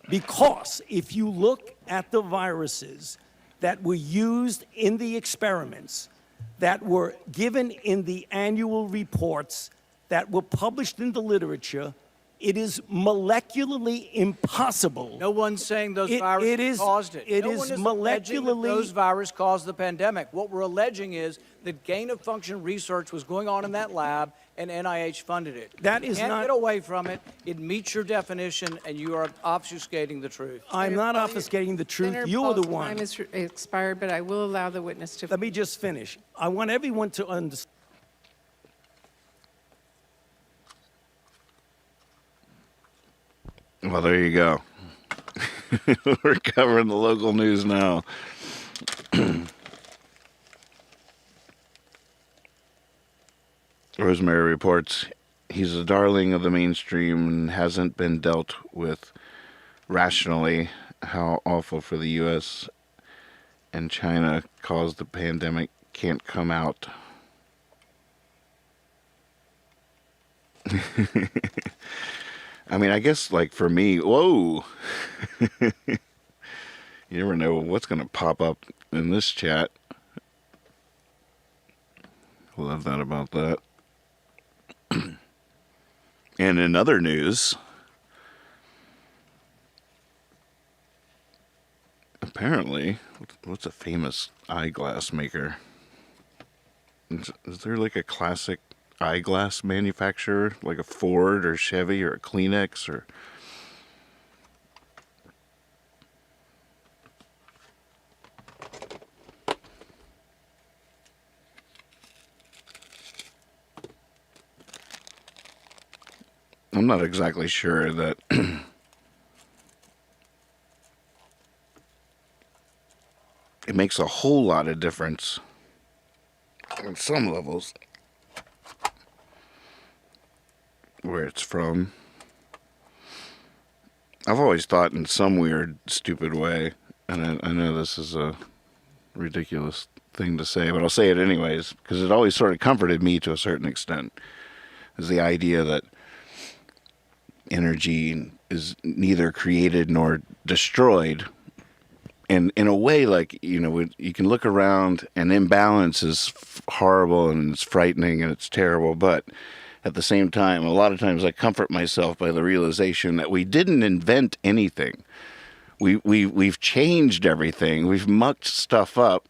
because if you look at the viruses that were used in the experiments, that were given in the annual reports, that were published in the literature, it is molecularly impossible. No one's saying those viruses caused it. It no is one is alleging that molecularly. those viruses caused the pandemic. What we're alleging is that gain-of-function research was going on in that lab, and NIH funded it. That is you can't not. get away from it. It meets your definition, and you are obfuscating the truth. I'm not obfuscating the truth. Senator You are the Paul's one. time is expired, but I will allow the witness to. Let me just finish. I want everyone to understand. Well, there you go. We're covering the local news now. Rosemary reports he's a darling of the mainstream and hasn't been dealt with rationally. How awful for the U.S. and China caused the pandemic. Can't come out. I mean, I guess, like, for me, whoa. You never know what's going to pop up in this chat. Love that about that. And in other news, apparently, what's a famous eyeglass maker? Is there like a classic eyeglass manufacturer, like a Ford or Chevy or a Kleenex or... I'm not exactly sure that it makes a whole lot of difference on some levels where it's from. I've always thought in some weird, stupid way, and I know this is a ridiculous thing to say, but I'll say it anyways, because it always sort of comforted me to a certain extent, is the idea that energy is neither created nor destroyed. And in a way, like, you know, you can look around and imbalance is horrible and it's frightening and it's terrible, but at the same time, a lot of times I comfort myself by the realization that we didn't invent anything. We've changed everything. We've mucked stuff up.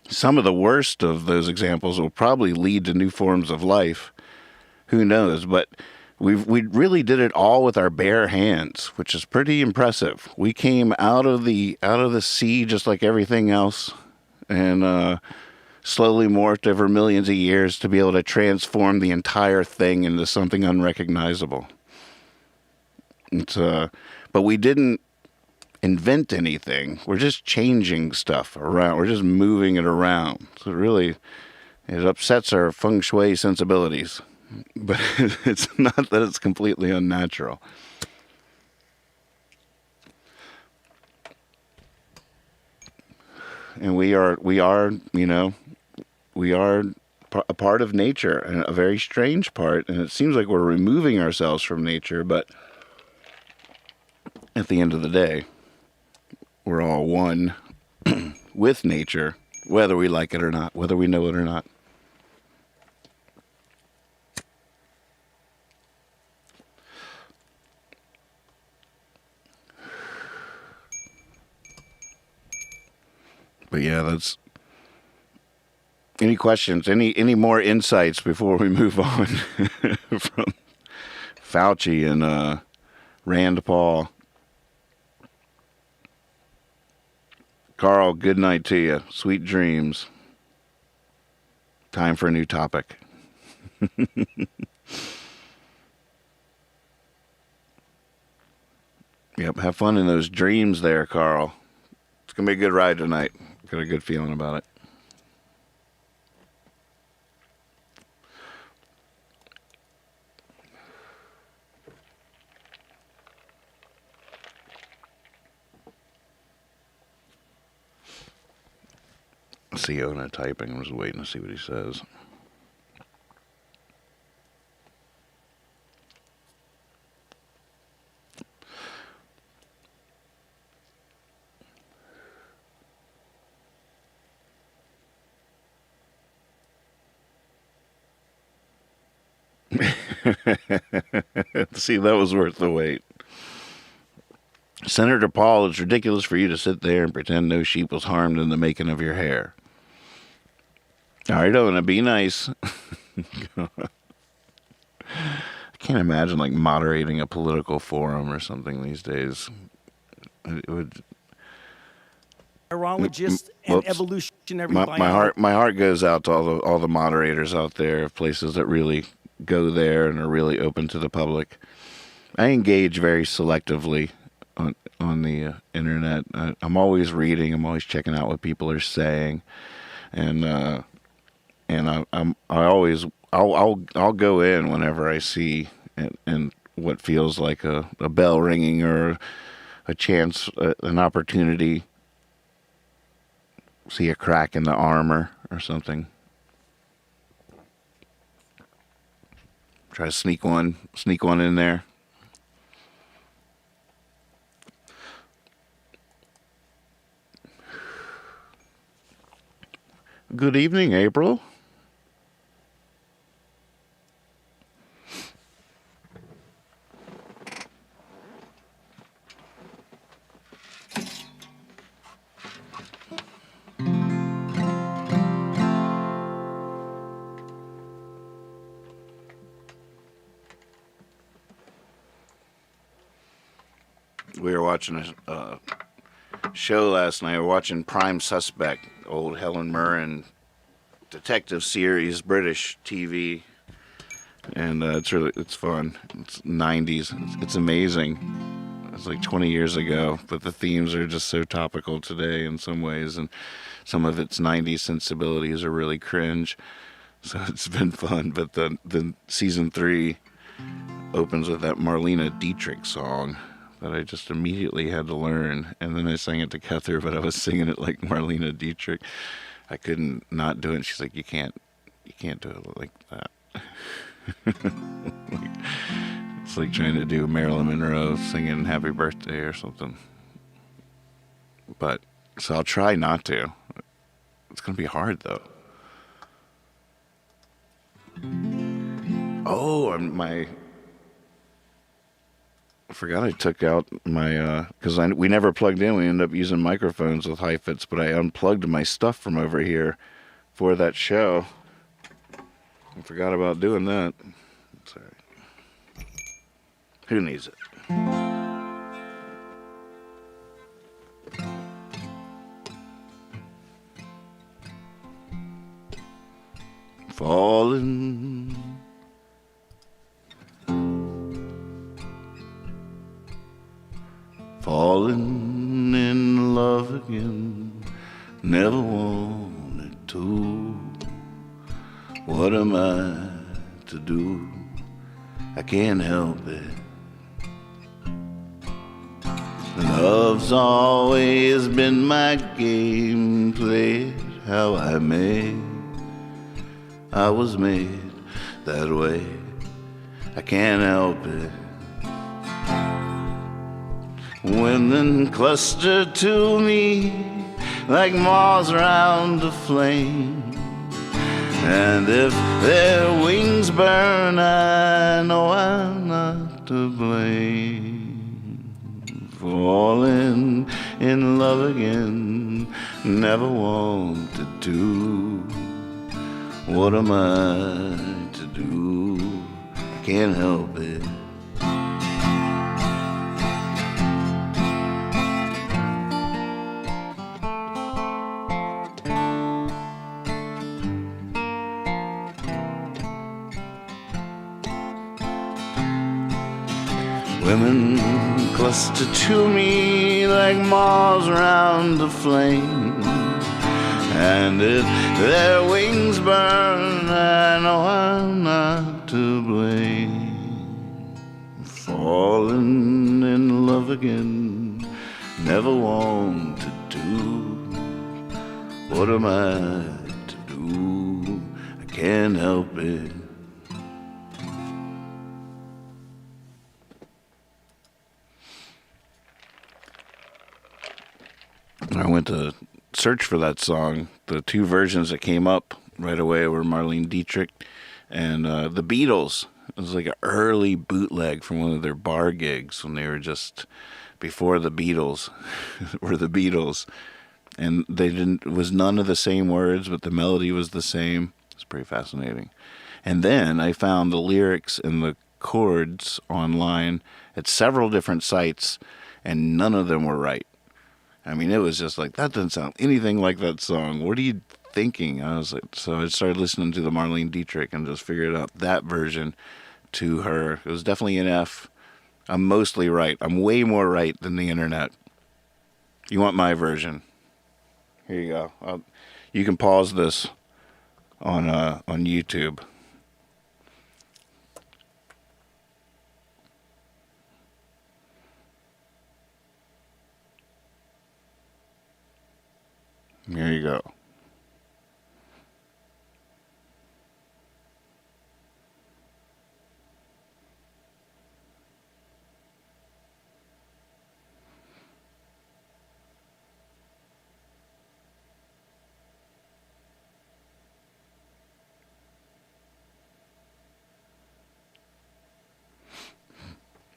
Some of the worst of those examples will probably lead to new forms of life. Who knows? But We really did it all with our bare hands, which is pretty impressive. We came out of the sea just like everything else, and slowly morphed over millions of years to be able to transform the entire thing into something unrecognizable. But we didn't invent anything. We're just changing stuff around. We're just moving it around. So it upsets our feng shui sensibilities. But it's not that it's completely unnatural. And we are a part of nature, and a very strange part. And it seems like we're removing ourselves from nature, but at the end of the day, we're all one with nature, whether we like it or not, whether we know it or not. But yeah, that's... Any questions? Any more insights before we move on from Fauci and Rand Paul? Carl, good night to you. Sweet dreams. Time for a new topic. Yep, have fun in those dreams there, Carl. It's going to be a good ride tonight. Got a good feeling about it. Siona typing. I'm just waiting to see what he says. See, that was worth the wait. Senator Paul, it's ridiculous for you to sit there and pretend no sheep was harmed in the making of your hair. All right, Ona, be nice. I can't imagine like moderating a political forum or something these days. It would. Neurologist and evolutionary my heart goes out to all the moderators out there of places that really go there and are really open to the public. I engage very selectively on the internet. I'm always reading. I'm always checking out what people are saying, and I'll go in whenever I see and what feels like a bell ringing or a chance, an opportunity. See a crack in the armor or something. Try to sneak one in there. Good evening, April. We were watching a show last night. We were watching Prime Suspect, old Helen Mirren detective series, British TV, and it's fun. It's 90s. It's amazing. It's like 20 years ago, but the themes are just so topical today in some ways, and some of its 90s sensibilities are really cringe. So it's been fun. But the season 3 opens with that Marlene Dietrich song that I just immediately had to learn, and then I sang it to Kether, but I was singing it like Marlene Dietrich. I couldn't not do it. She's like, you can't do it like that. It's like trying to do Marilyn Monroe singing Happy Birthday or something. But so I'll try not to. It's gonna be hard though. Oh, I forgot I took out my, because we never plugged in. We ended up using microphones with HiFits, but I unplugged my stuff from over here for that show. I forgot about doing that. Sorry. Who needs it? Falling, falling in love again. Never wanted to. What am I to do? I can't help it. Love's always been my game, played how I may. I was made that way. I can't help it. Women cluster to me like moths around a flame. And if their wings burn, I know I'm not to blame. Falling in love again, never wanted to. What am I to do? I can't help it. Women cluster to me like moths around a flame. And if their wings burn, I know I'm not to blame. Falling in love again, never wanted to. What am I to do? I can't help it. I went to search for that song. The two versions that came up right away were Marlene Dietrich and the Beatles. It was like an early bootleg from one of their bar gigs when they were just before the Beatles were the Beatles. And it was none of the same words, but the melody was the same. It's pretty fascinating. And then I found the lyrics and the chords online at several different sites, and none of them were right. I mean, it was just like, that doesn't sound anything like that song. What are you thinking? I was like, so I started listening to the Marlene Dietrich and just figured out that version to her. It was definitely an F. I'm mostly right. I'm way more right than the internet. You want my version? Here you go. You can pause this on YouTube. Here you go.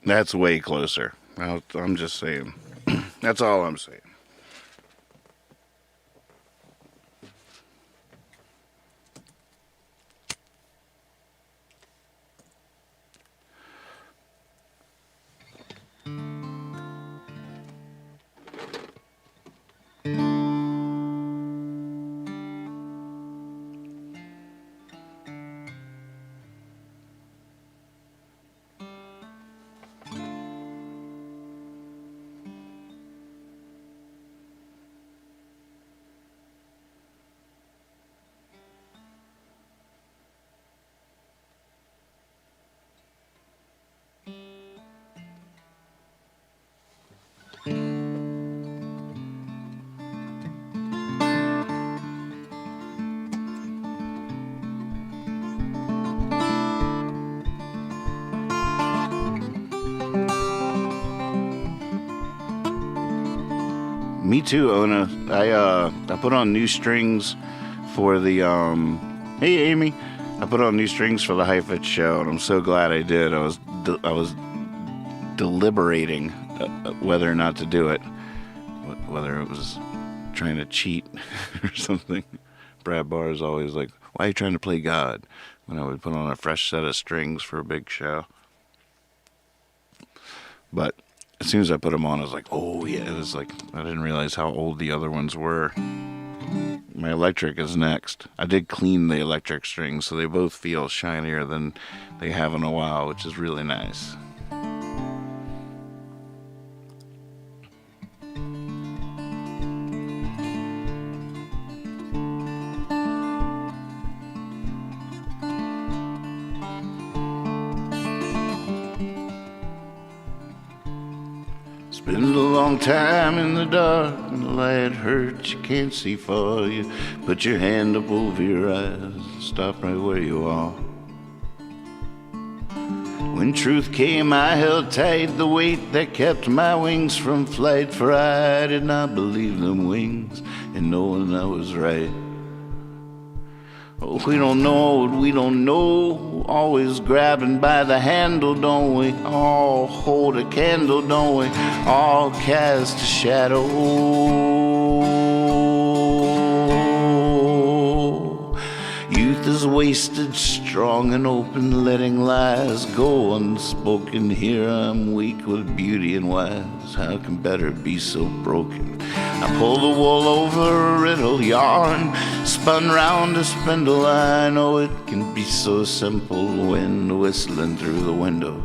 That's way closer. I'm just saying. That's all I'm saying. Me too, Ona. I put on new strings for the Hey, Amy. I put on new strings for the High Fit show, and I'm so glad I did. I was deliberating whether or not to do it, whether it was trying to cheat or something. Brad Barr is always like, "Why are you trying to play God?" When I would put on a fresh set of strings for a big show. But as soon as I put them on, I was like, oh yeah, it was like, I didn't realize how old the other ones were. My electric is next. I did clean the electric strings, so they both feel shinier than they have in a while, which is really nice. Spend a long time in the dark, and the light hurts, you can't see far. You put your hand up over your eyes, stop right where you are. When truth came, I held tight the weight that kept my wings from flight, for I did not believe them wings, and knowing I was right. Oh, we don't know what we don't know, always grabbing by the handle, don't we? All hold a candle, don't we? All cast a shadow. Youth is wasted, strong and open, letting lies go unspoken. Here I'm weak with beauty and wise, how can better be so broken? I pull the wool over a riddle yarn, spun round a spindle. I know it can be so simple, wind whistling through the windows.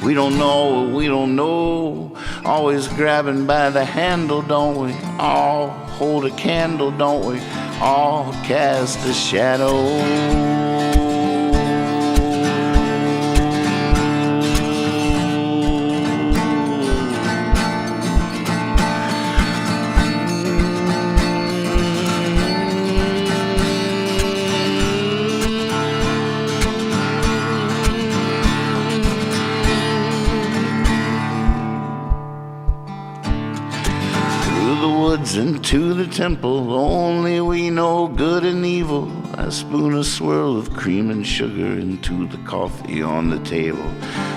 We don't know what we don't know, always grabbing by the handle, don't we? All hold a candle, don't we? All cast a shadow. Into the temple, only we know good and evil. I spoon a swirl of cream and sugar into the coffee on the table.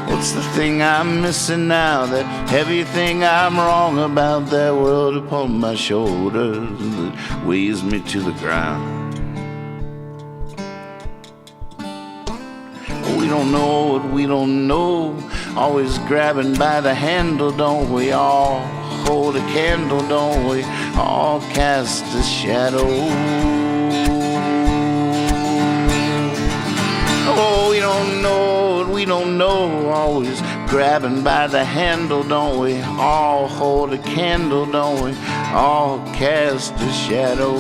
What's the thing I'm missing now? That heavy thing I'm wrong about? That world upon my shoulders that weighs me to the ground. We don't know what we don't know, always grabbing by the handle, don't we? All hold a candle, don't we? All cast a shadow. Oh, we don't know what we don't know, always grabbing by the handle, don't we? All hold a candle, don't we? All cast a shadow.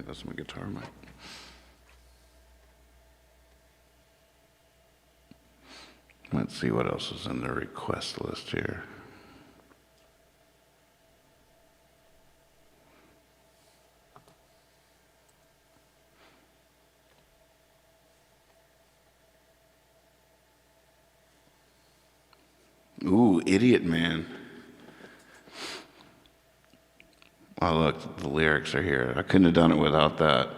That's my guitar mic. Let's see what else is in the request list here. Ooh, Idiot Man. Oh, look, the lyrics are here. I couldn't have done it without that.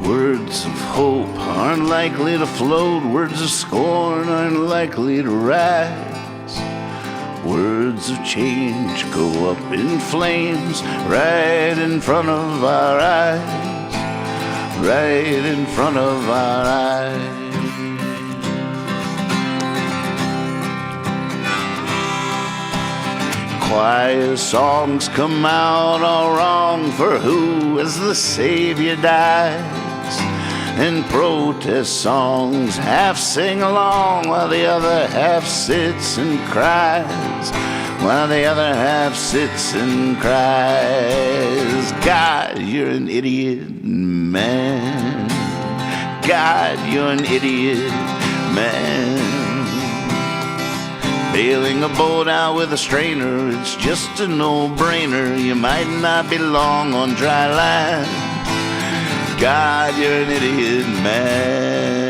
Words of hope aren't likely to float. Words of scorn aren't likely to rise. Words of change go up in flames right in front of our eyes. Right in front of our eyes. why his songs come out all wrong. For who as the Savior dies, and protest songs half sing along while the other half sits and cries, while the other half sits and cries. God, you're an idiot, man. God, you're an idiot, man. Bailing a boat out with a strainer, it's just a no-brainer. You might not be long on dry land. God, you're an idiot, man.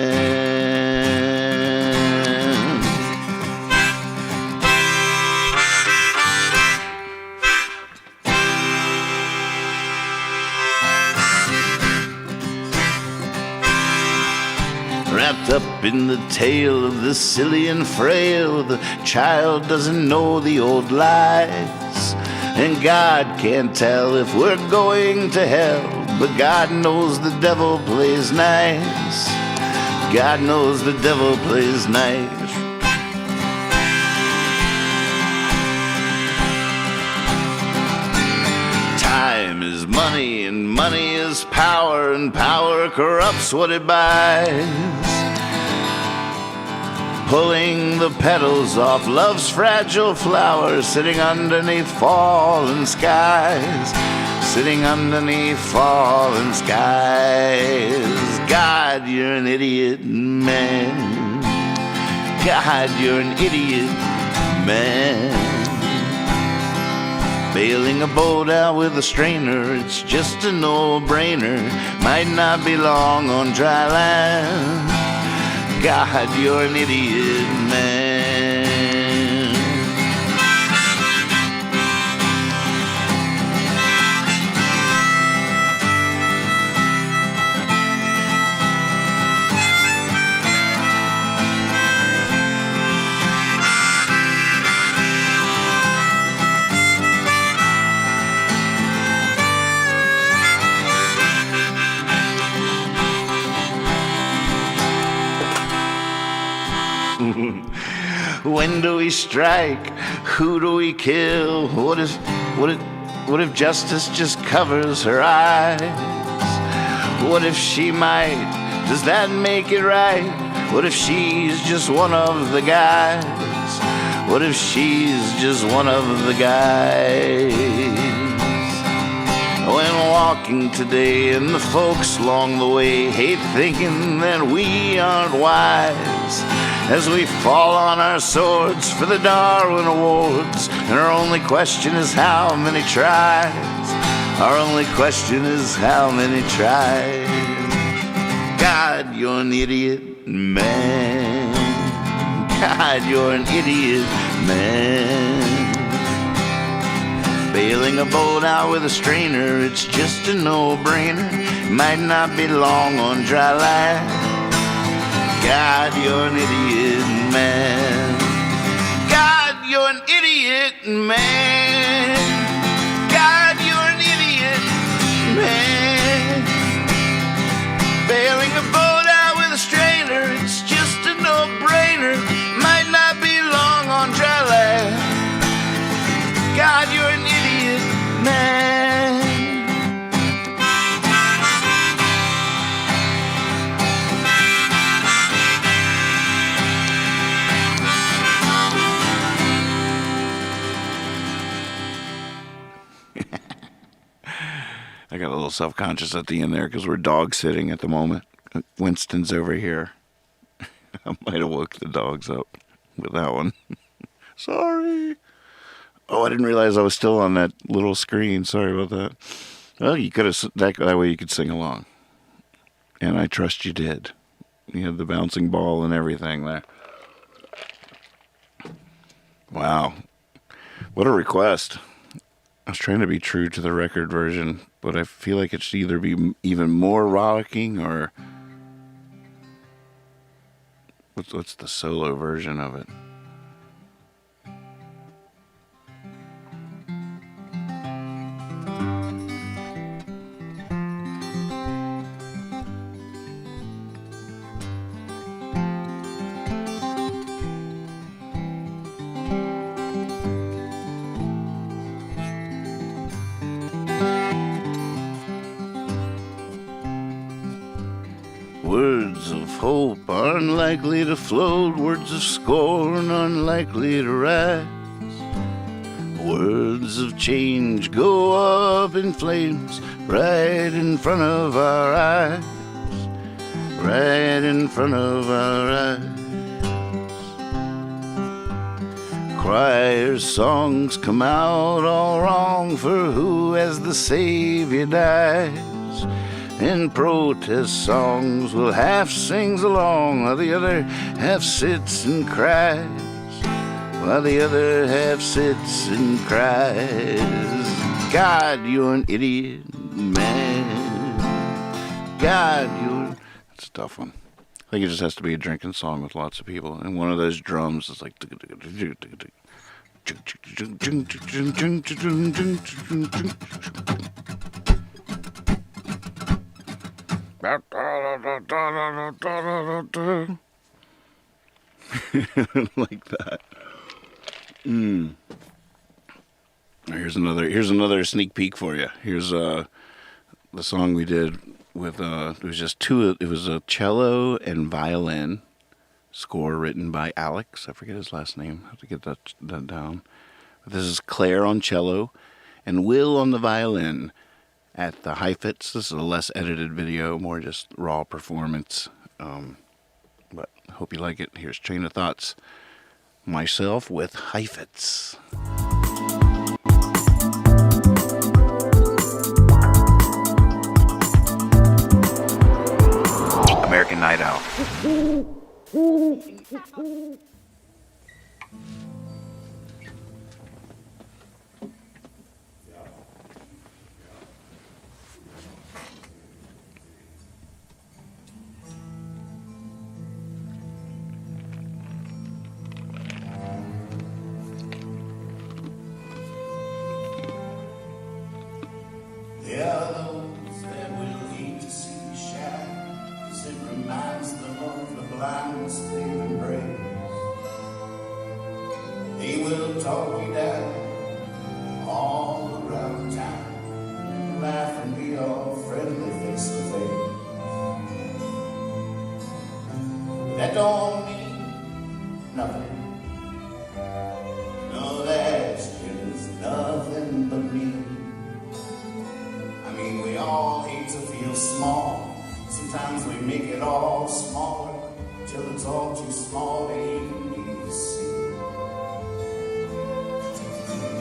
Wrapped up in the tale of the silly and frail, the child doesn't know the old lies, and God can't tell if we're going to hell, but God knows the devil plays nice. God knows the devil plays nice. Time is money, and money is power, and power corrupts what it buys. Pulling the petals off love's fragile flower, sitting underneath fallen skies, sitting underneath fallen skies. God, you're an idiot, man. God, you're an idiot, man. Bailing a boat out with a strainer, it's just a no-brainer. Might not be long on dry land. God, you're an idiot, man. When do we strike? Who do we kill? What if justice just covers her eyes? What if she might? Does that make it right? What if she's just one of the guys? What if she's just one of the guys? When walking today, and the folks along the way hate thinking that we aren't wise, as we fall on our swords for the Darwin Awards, and our only question is how many tries. Our only question is how many tries. God, you're an idiot, man. God, you're an idiot, man. Bailing a boat out with a strainer, it's just a no-brainer. Might not be long on dry land. God, you're an idiot, man. God, you're an idiot, man. God, you're an idiot, man. Bailing a boat out with a strainer, it's just a no-brainer. Might not be long on dry land. God, you're an idiot, man. I got a little self-conscious at the end there because we're dog sitting at the moment. Winston's over here. I might have woke the dogs up with that one. Sorry. Oh, I didn't realize I was still on that little screen. Sorry about that. Well, you could have that way you could sing along, and I trust you did. You had the bouncing ball and everything there. Wow, what a request! I was trying to be true to the record version, but I feel like it should either be even more rollicking or what's the solo version of it? hope are unlikely to float, words of scorn unlikely to rise. Words of change go up in flames right in front of our eyes, right in front of our eyes. Choir songs come out all wrong for who as the Savior dies. And protest songs will half sings along while the other half sits and cries, while the other half sits and cries. God, you're an idiot, man. God, you're... That's a tough one. I think it just has to be a drinking song with lots of people. And one of those drums is like... like that. Here's another sneak peek for you. Here's the song we did with it was just two. It was a cello and violin score written by Alex. I forget his last name. I have to get that down. But this is Claire on cello and Will on the violin at the Heifetz. This is a less edited video, more just raw performance. But I hope you like it. Here's Train of Thoughts. Myself with Heifetz. American Night Out. There are those that will hate to see you shine, 'cause it reminds them of the blindness they've embraced. They will talk you down all around town, laugh and be all friendly face to face. That don't mean nothing. No, that's just nothing but me. We all hate to feel small. Sometimes we make it all smaller till it's all too small to even be seen.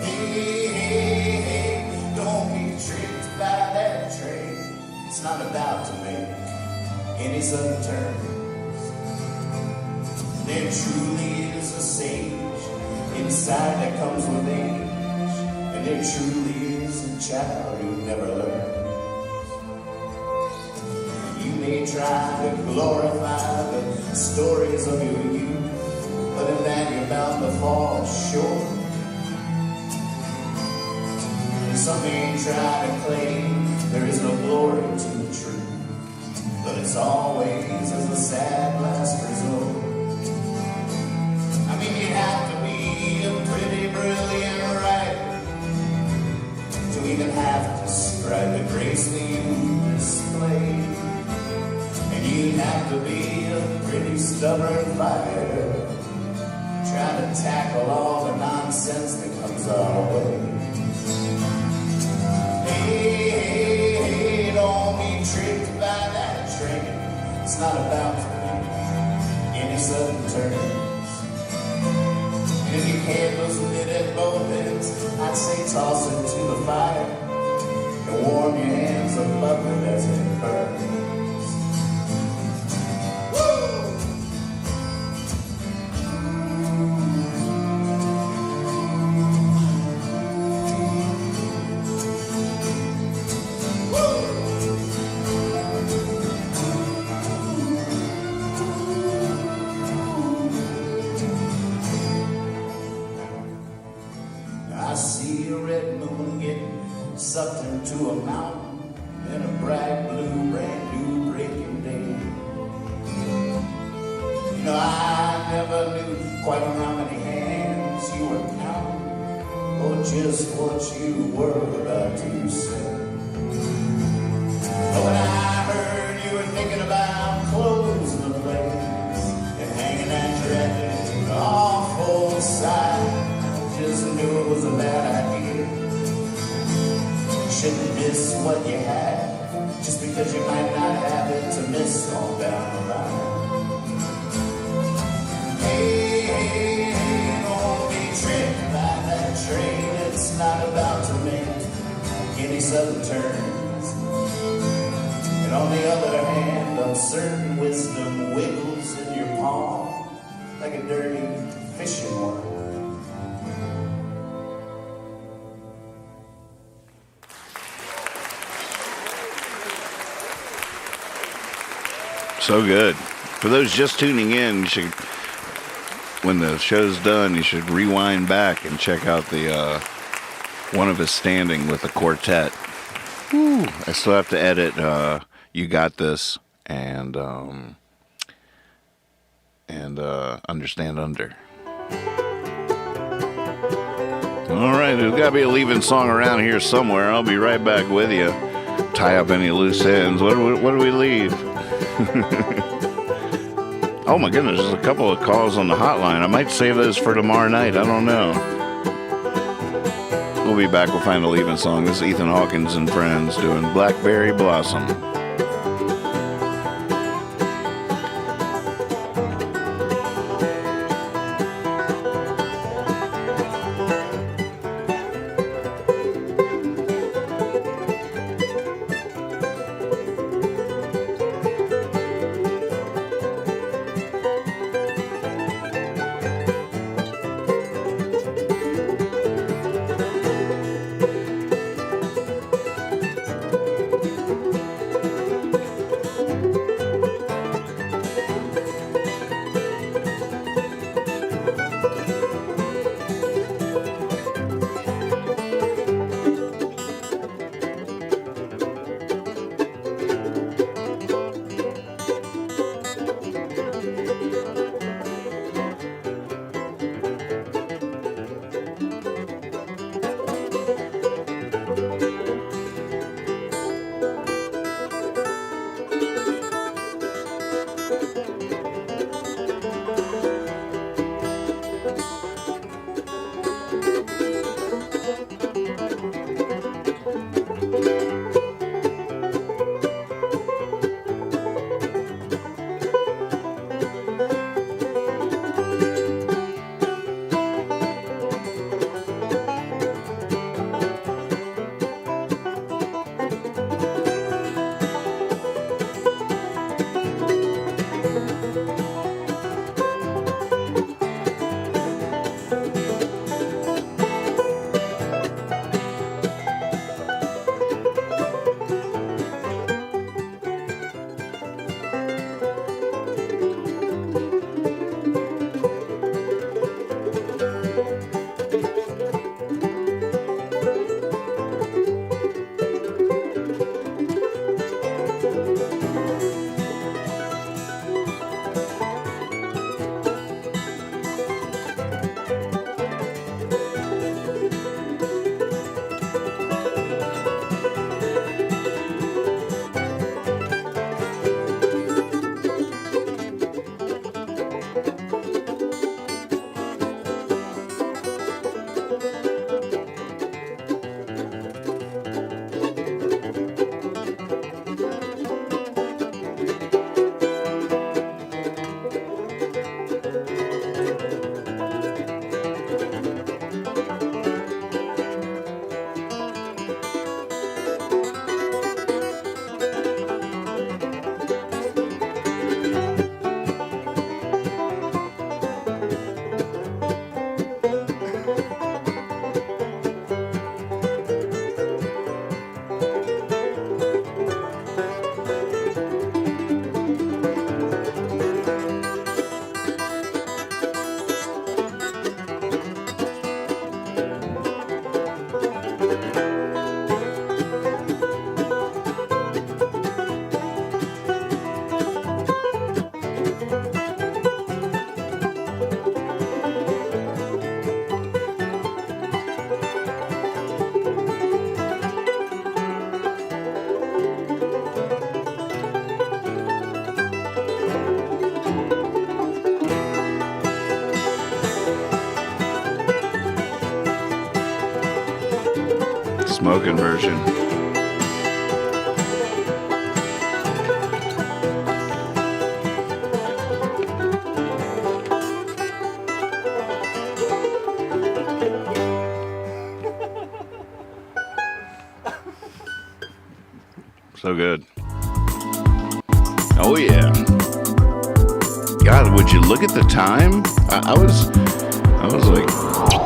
Hey, hey, hey, don't be tricked by that train. It's not about to make any sudden turns. There truly is a sage inside that comes with age, and there truly is a child who never learned. They try to glorify the stories of your youth, but in that you're bound to fall short. And some may try to claim there is no glory to the truth, but it's always as a sad last resort. I mean, you have to be a pretty brilliant writer to even have to describe the grace that you display. You have to be a pretty stubborn fighter, trying to tackle all the nonsense that comes our way. Hey, hey, hey, don't be tricked by that train. It's not about to make any sudden turns. And if your candle's lit at both ends, I'd say toss it to the fire and warm your hands above it as it burns. I see a red moon getting sucked into a mountain in a bright blue, brand new breaking day. You know, I never knew quite how many hands you were counting, or just what you were about to say. But when I heard you were thinking about closing the place, inside, just knew it was a bad idea. You shouldn't miss what you had, just because you might not have it to miss on down the line. Hey, hey, hey, don't be tricked by that train. It's not about to make any sudden turns. And on the other hand, uncertain wisdom wiggles in your palm like a dirty fishing worm. So good. For those just tuning in, you should, when the show's done, you should rewind back and check out the one of his standing with a quartet. Whew. I still have to edit You Got This and Understand Under. All right, there's got to be a leaving song around here somewhere. I'll be right back with you. Tie up any loose ends. What do we leave? Oh my goodness, there's a couple of calls on the hotline. I might save those for tomorrow night. I don't know. We'll be back. We'll find a leaving song. This is Ethan Hawkins and Friends doing Blackberry Blossom. smoking version. So good. Oh yeah. God, would you look at the time? I was like,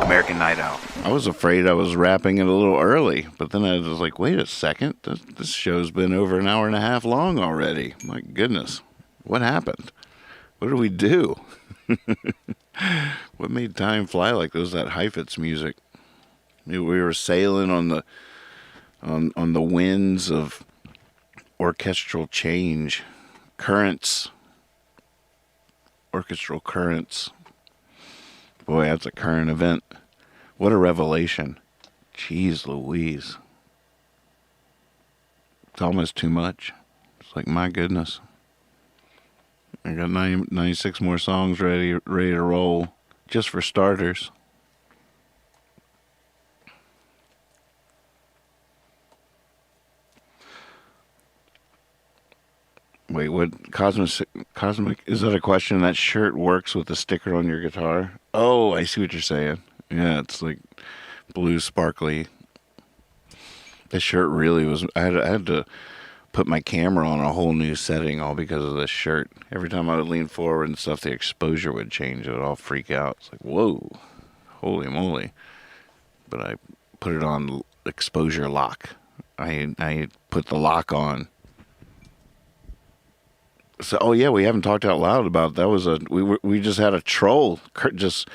American Night Out. I was afraid I was wrapping it a little early, but then I was like, wait a second, this show's been over an hour and a half long already. My goodness, what happened? What did we do? What made time fly like this? That Heifetz music. We were sailing on the winds of orchestral change, orchestral currents. Boy, that's a current event. What a revelation. Jeez Louise. It's almost too much. It's like, my goodness. I got 96 more songs ready to roll, just for starters. Wait, what? Cosmic, is that a question? That shirt works with the sticker on your guitar? Oh, I see what you're saying. Yeah, it's like blue sparkly. This shirt really was, I had to put my camera on a whole new setting all because of this shirt. Every time I would lean forward and stuff, the exposure would change. It would all freak out. It's like, whoa, holy moly. But I put it on exposure lock. I put the lock on. So, oh yeah, we haven't talked out loud about that. We just had a troll just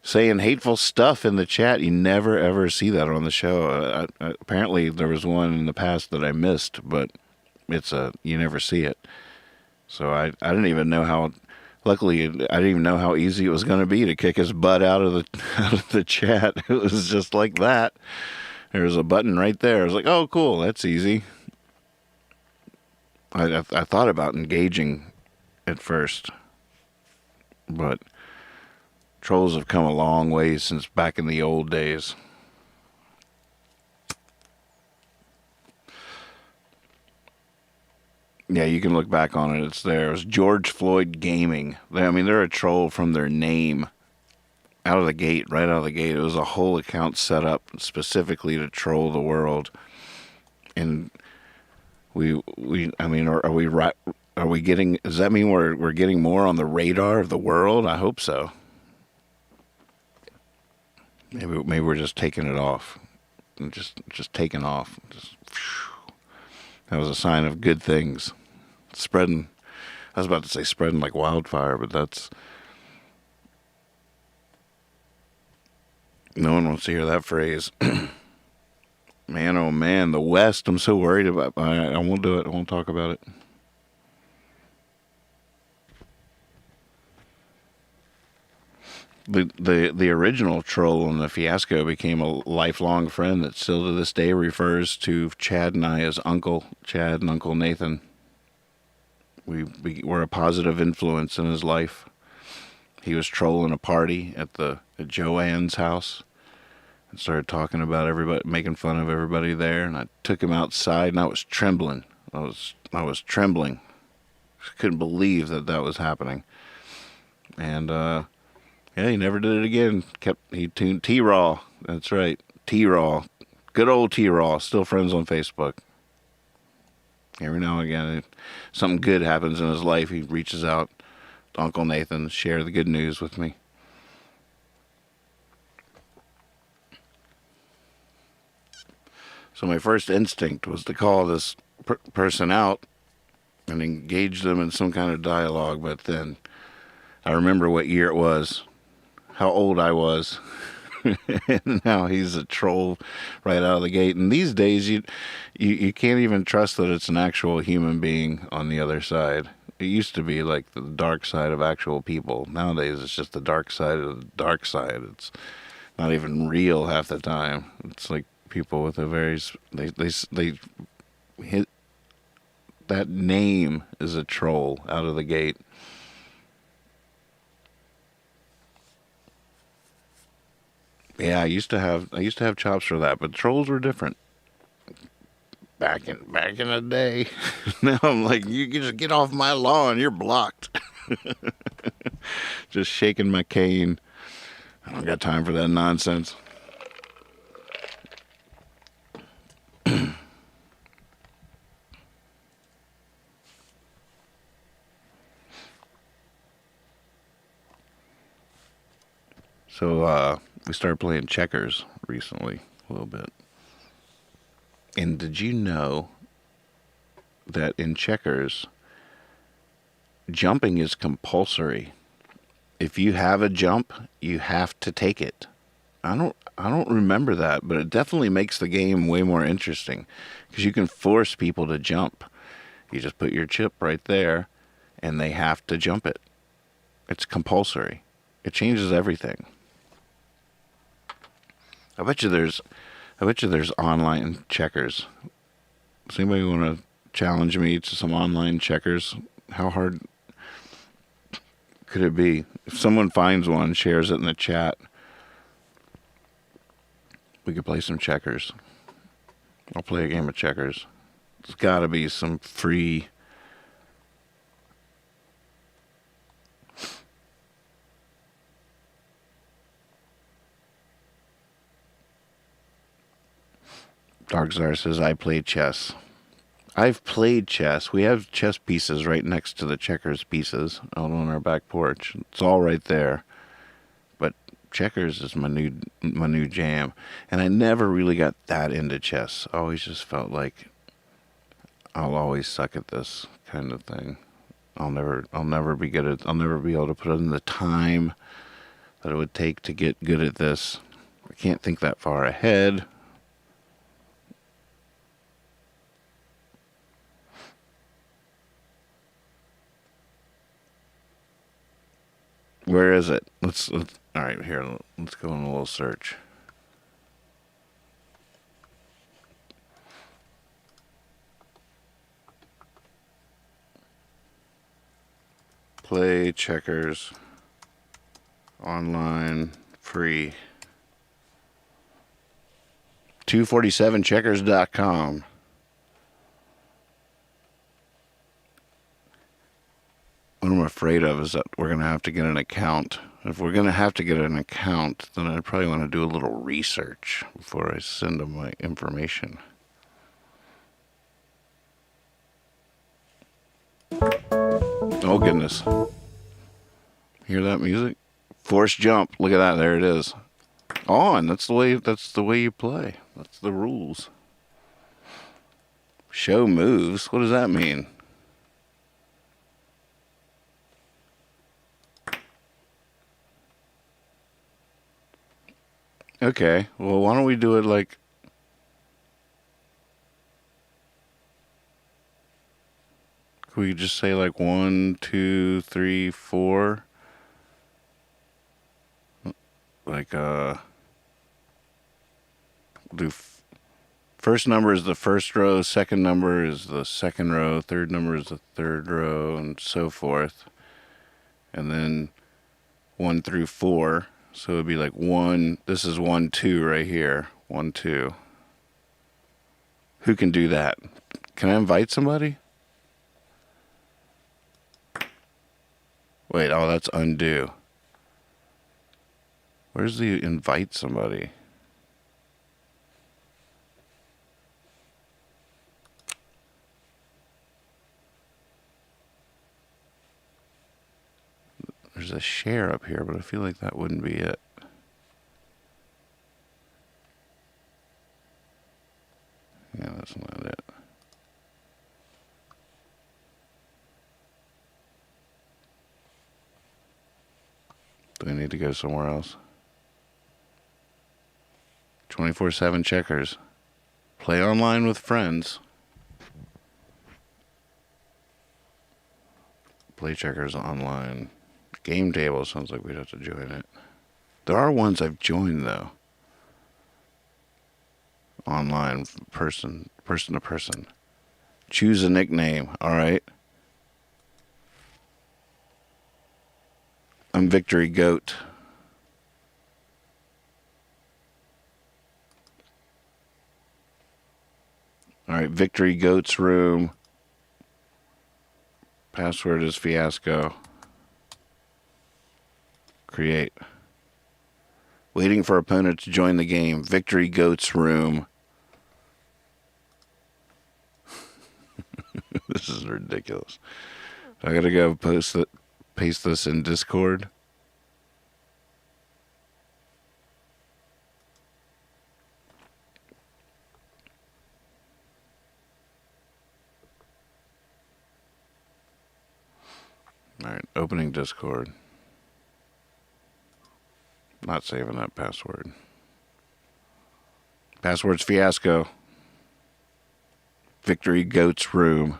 saying hateful stuff in the chat. You never ever see that on the show. Apparently there was one in the past that I missed, but you never see it. So I didn't even know how. Luckily, I didn't even know how easy it was going to be to kick his butt out of the chat. It was just like that. There was a button right there. I was like, oh, cool, that's easy. I thought about engaging at first, but trolls have come a long way since back in the old days. Yeah, you can look back on it. It's there. It was George Floyd Gaming. They're a troll from their name. Out of the gate, right out of the gate. It was a whole account set up specifically to troll the world. And are we getting, does that mean we're getting more on the radar of the world? I hope so. Maybe we're just taking it off. And just taking off. That was a sign of good things. Spreading. I was about to say spreading like wildfire, but that's, no one wants to hear that phrase. Man, oh man, the West, I'm so worried about. I won't do it. I won't talk about it. The original troll in the fiasco became a lifelong friend that still to this day refers to Chad and I as Uncle Chad and Uncle Nathan. We're a positive influence in his life. He was trolling a party at Joanne's house and started talking about everybody, making fun of everybody there. And I took him outside, and I was trembling. I was trembling. I couldn't believe that was happening. And yeah, he never did it again. He tuned T-Raw. That's right, T-Raw. Good old T-Raw. Still friends on Facebook. Every now and again, if something good happens in his life, he reaches out to Uncle Nathan to share the good news with me. So my first instinct was to call this person out and engage them in some kind of dialogue. But then I remember what year it was, how old I was, and now he's a troll right out of the gate. And these days, you can't even trust that it's an actual human being on the other side. It used to be like the dark side of actual people. Nowadays, it's just the dark side of the dark side. It's not even real half the time. It's like people with a very, they hit, that name is a troll out of the gate. Yeah, I used to have chops for that, but trolls were different. back in the day. Now I'm like, you can just get off my lawn. You're blocked. Just shaking my cane. I don't got time for that nonsense. So we started playing checkers recently a little bit. And did you know that in checkers, jumping is compulsory? If you have a jump, you have to take it. I don't remember that, but it definitely makes the game way more interesting because you can force people to jump. You just put your chip right there and they have to jump it. It's compulsory. It changes everything. I bet you there's online checkers. Does anybody want to challenge me to some online checkers? How hard could it be? If someone finds one, shares it in the chat, we could play some checkers. I'll play a game of checkers. There's got to be some free. Darkzar says, I play chess. I've played chess. We have chess pieces right next to the checkers pieces out on our back porch. It's all right there. But checkers is my new jam. And I never really got that into chess. I always just felt like I'll always suck at this kind of thing. I'll never be good at. I'll never be able to put in the time that it would take to get good at this. I can't think that far ahead. Where is it? Let's all right, here, let's go on a little search. Play checkers online free. 247checkers.com. What I'm afraid of is that we're going to have to get an account. If we're going to have to get an account, then I probably want to do a little research before I send them my information. Oh, goodness. Hear that music? Force jump. Look at that. There it is. On. That's the way you play. That's the rules. Show moves. What does that mean? Okay, well, why don't we do it like... Could we just say like 1, 2, 3, 4? Like, first number is the first row, second number is the second row, third number is the third row, and so forth. And then 1 through 4. So it'd be like 1, this is 1, 2 right here. 1, 2. Who can do that? Can I invite somebody? Wait, oh, that's undo. Where's the invite somebody? There's a share up here, but I feel like that wouldn't be it. Yeah, that's not it. Do I need to go somewhere else? 24/7 checkers. Play online with friends. Play checkers online. Game table sounds like we'd have to join it. There are ones I've joined though. Online, person to person. Choose a nickname. All right. I'm Victory Goat. All right, Victory Goat's room. Password is fiasco. Create. Waiting for opponent to join the game. Victory Goat's room. This is ridiculous. I gotta go paste this in Discord. All right, opening Discord. Not saving that password. Password's fiasco. Victory Goat's room.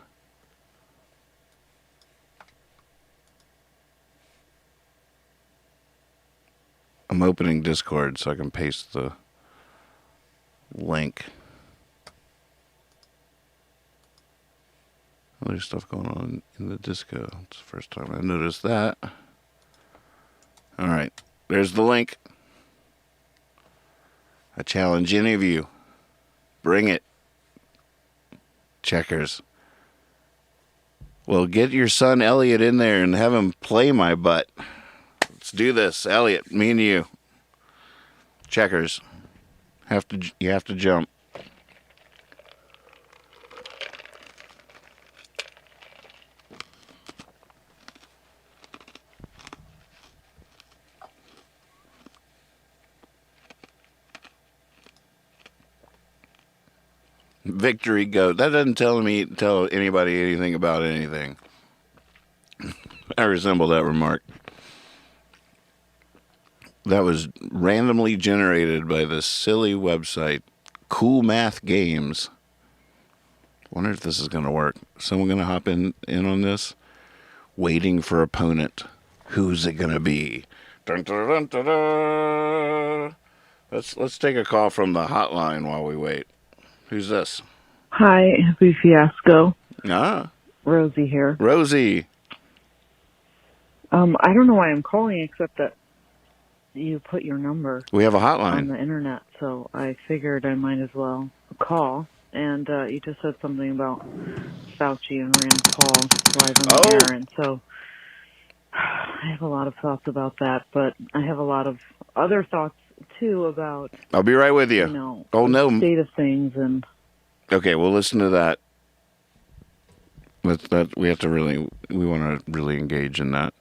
I'm opening Discord so I can paste the link. Oh, there's stuff going on in the disco. It's the first time I noticed that. All right, there's the link. I challenge any of you. Bring it. Checkers. Well, get your son Elliot in there and have him play my butt. Let's do this. Elliot, me and you. Checkers. You have to jump. Victory Goat. That doesn't tell anybody anything about anything. I resemble that remark. That was randomly generated by this silly website, Cool Math Games. Wonder if this is going to work. Someone going to hop in on this? Waiting for opponent. Who's it going to be? Dun, dun, dun, dun, dun. Let's take a call from the hotline while we wait. Who's this? Hi, happy fiasco. Ah, Rosie here. Rosie. I don't know why I'm calling except that you put your number We have a on hotline. the internet, so I figured I might as well call. And you just said something about Fauci and Rand Paul live on the air, and so I have a lot of thoughts about that, but I have a lot of other thoughts too about I'll be right with you. the state of things. And okay, we'll listen to that. We want to really engage in that.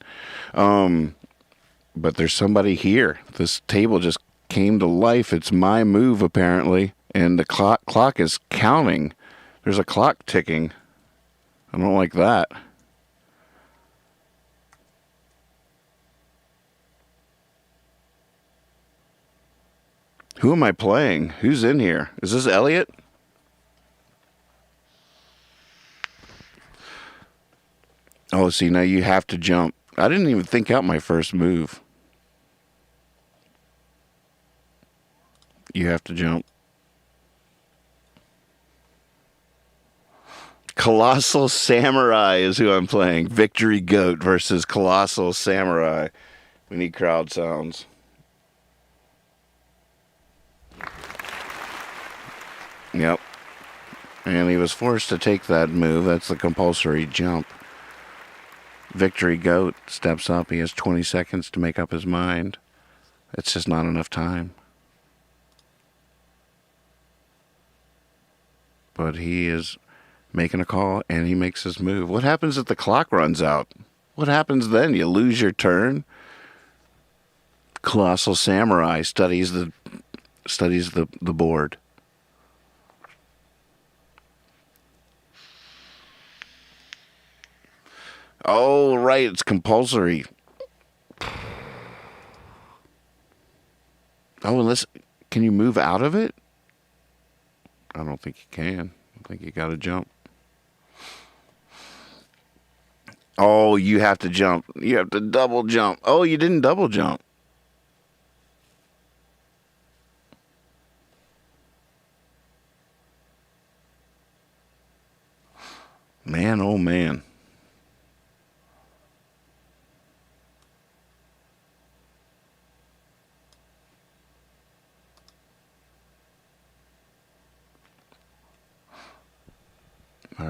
But there's somebody here. This table just came to life. It's my move apparently, and the clock is counting. There's a clock ticking. I don't like that. Who am I playing? Who's in here? Is this Elliot? Oh, see, now you have to jump. I didn't even think out my first move. You have to jump. Colossal Samurai is who I'm playing. Victory Goat versus Colossal Samurai. We need crowd sounds. Yep. And he was forced to take that move. That's the compulsory jump. Victory Goat steps up. He has 20 seconds to make up his mind. It's just not enough time. But he is making a call, and he makes his move. What happens if the clock runs out? What happens then? You lose your turn? Colossal Samurai studies the board. Oh, right, it's compulsory. Oh, unless, can you move out of it? I don't think you can. I think you got to jump. Oh, you have to jump. You have to double jump. Oh, you didn't double jump. Man, oh man.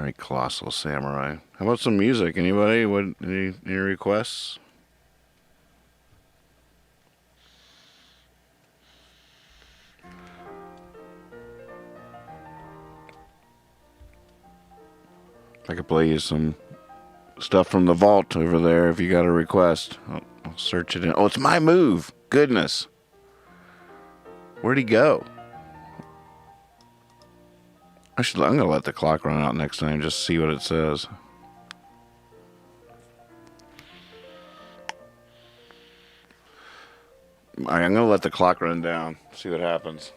right, Colossal Samurai. How about some music? Anybody? Any requests? I could play you some stuff from the vault over there if you got a request. I'll search it in. Oh, it's my move. Goodness. Where'd he go? I'm going to let the clock run out next time, just see what it says. All right, I'm going to let the clock run down, see what happens.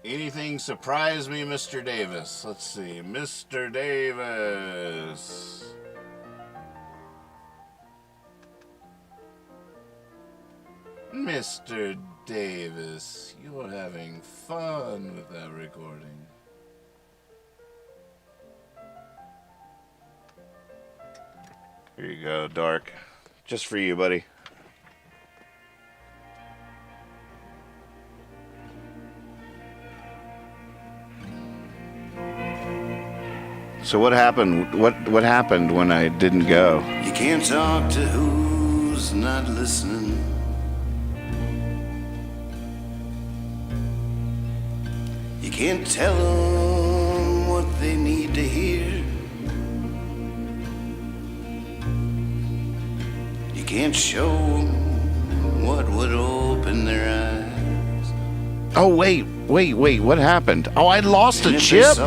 Anything surprise me, Mr. Davis? Let's see. Mr. Davis. Mr. Davis, you're having fun with that recording. Here you go, Dark. Just for you, buddy. So what happened? What happened when I didn't go? You can't talk to who's not listening. You can't tell them what they need to hear. You can't show them what would open their eyes. Oh, wait. What happened? Oh, I lost a chip?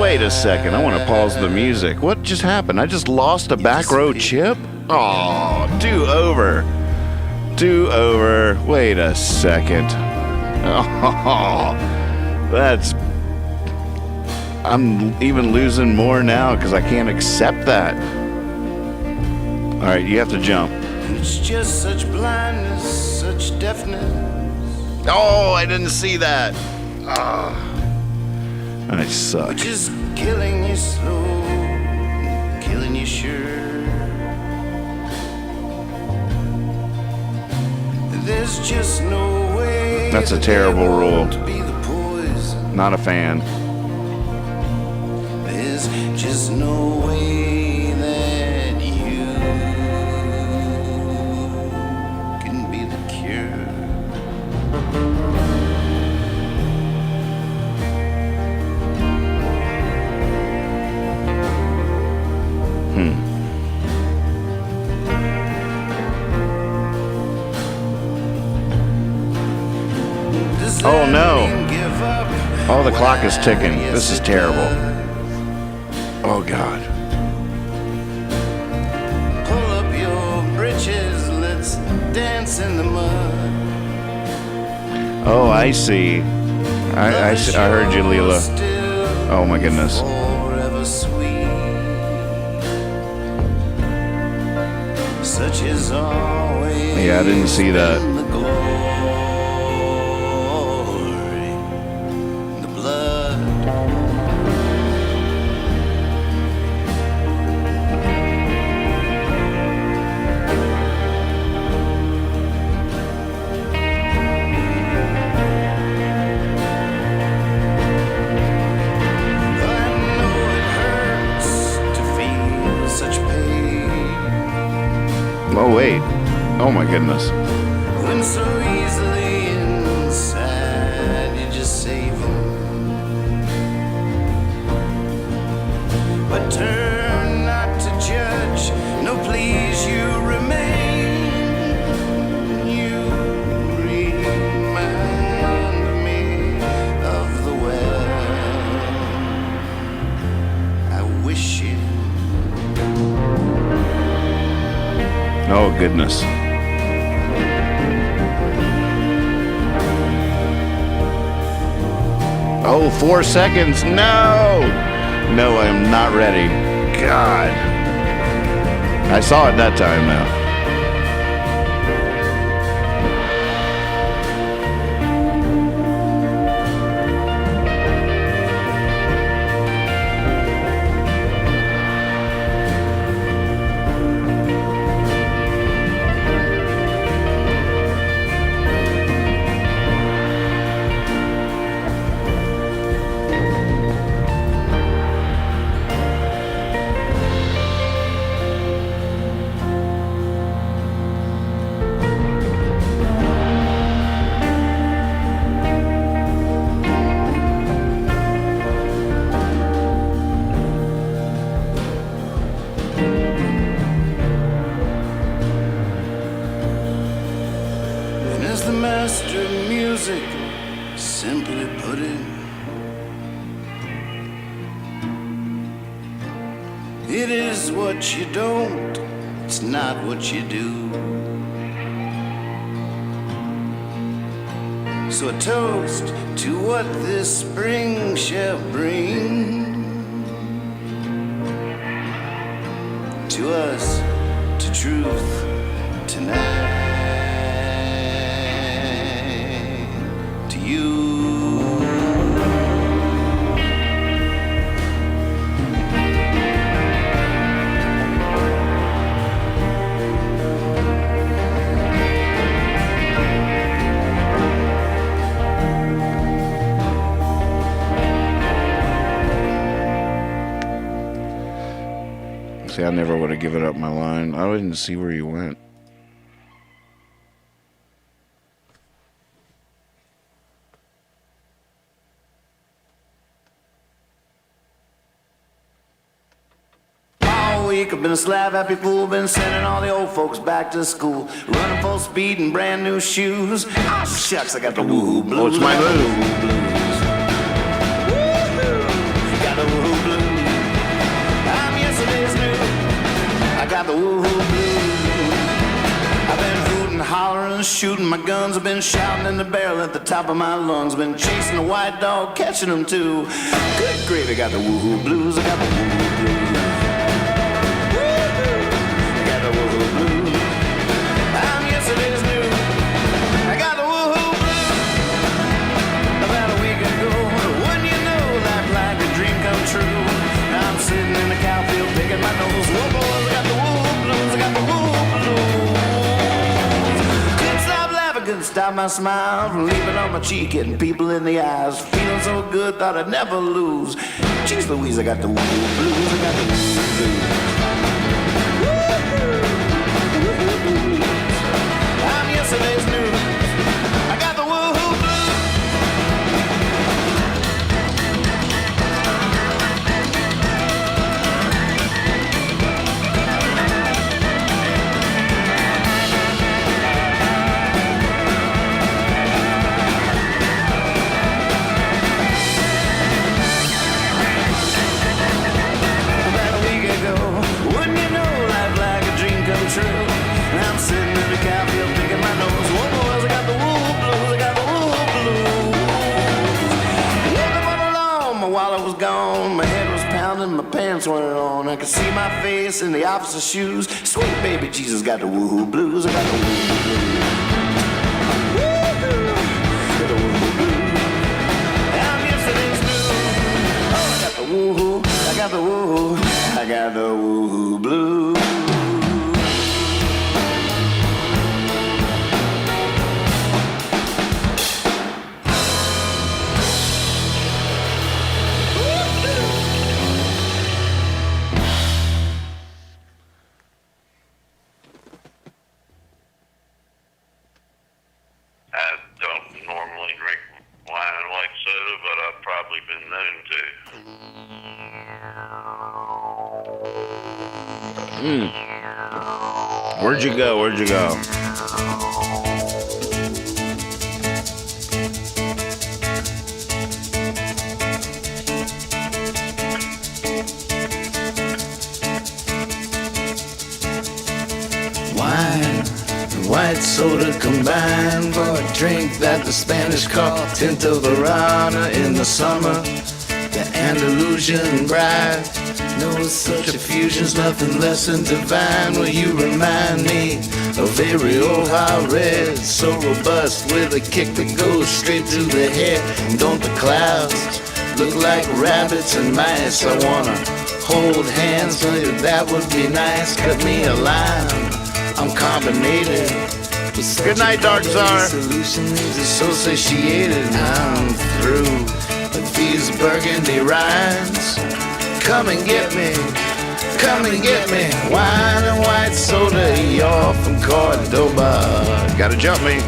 Wait a second. I want to pause the music. What just happened? I just lost a back row chip? Oh, do over. Wait a second. Oh, I'm even losing more now because I can't accept that. All right, you have to jump. It's just such blindness, such deafness. Oh, I didn't see that. Oh. I suck. Which is killing you slow, killing you sure. There's just no way. That's a terrible rule. To be the poison. Not a fan. There's just no way that you can be the cure. Oh no. Oh, the clock is ticking. This is terrible. Oh God. Pull up your britches, let's dance in the mud. Oh, I see. I heard you, Leela. Oh my goodness. Forever sweet. Such is always. Yeah, I didn't see that. The glory, the blood. I know it hurts to feel such pain. Oh wait. Oh my goodness. When so easily inside you just save them. But turn not to judge, no please you remain. You remind me of the well I wish you. Oh goodness. Oh, 4 seconds. No, I am not ready. God. I saw it that time now. the master of music simply put it. It is what you don't, it's not what you do. So a toast to what this spring shall bring to us, to truth tonight, to you. See, I never would have given up my line. I didn't see where you went. All week I've been a slab happy fool, been sending all the old folks back to school, running full speed in brand new shoes. Oh shucks, I got the woo blues. Oh, it's my move. Got the woo blues. I'm yesterday's news. I got the woo-hoo blues. I've been hooting, hollering, shooting my guns. I've been shouting in the barrel at the top of my lungs. Been chasing a white dog, catching them too. Good gravy, got the woo-hoo blues. I got the woo-hoo blues. Woo-hoo. I got the woo-hoo blues. I'm yesterday's news. I got the woo-hoo blues. About a week ago, wouldn't you know, life like a dream come true. Now I'm sitting in the cow field, picking my nose. Whoa, boys, I got the woo blues, I got the woo blues. Couldn't stop laughing, couldn't stop my smile from leaving on my cheek, hitting people in the eyes. Feeling so good, thought I'd never lose. Jeez Louise, I got the woo blues, I got the woo blues. I'm yesterday's news. I got the woo blues. True. And I'm sitting in the cow field picking my nose. Whoa, boys, I got the woo blues, I got the woo blues. Woke up all alone, my wallet was gone, my head was pounding, my pants weren't on. I could see my face in the officer's shoes. Sweet baby Jesus got the woo blues, I got the woo blues. Woo-hoo. Got the woo blues. I'm yesterday's news. Oh, I got the woo, I got the woo, I got the woo blues. I don't normally drink wine like soda, but I've probably been known to. Where'd you go? Where'd you go? Wine and white soda combined for a drink that the Spanish call Tinto Verona in the summer. The Andalusian bride knows such a fusion's nothing less than divine. Well, you remind me of a Rioja red, so robust with a kick that goes straight to the head. And don't the clouds look like rabbits and mice? I wanna hold hands, tell you that would be nice. Cut me a line, I'm carbonated. Good night, Dark Czar. Solution leaves us so satiated. I'm through with these burgundy rhymes. Come and get me, come and get me. Wine and white soda, you're from Cordoba. Gotta jump me.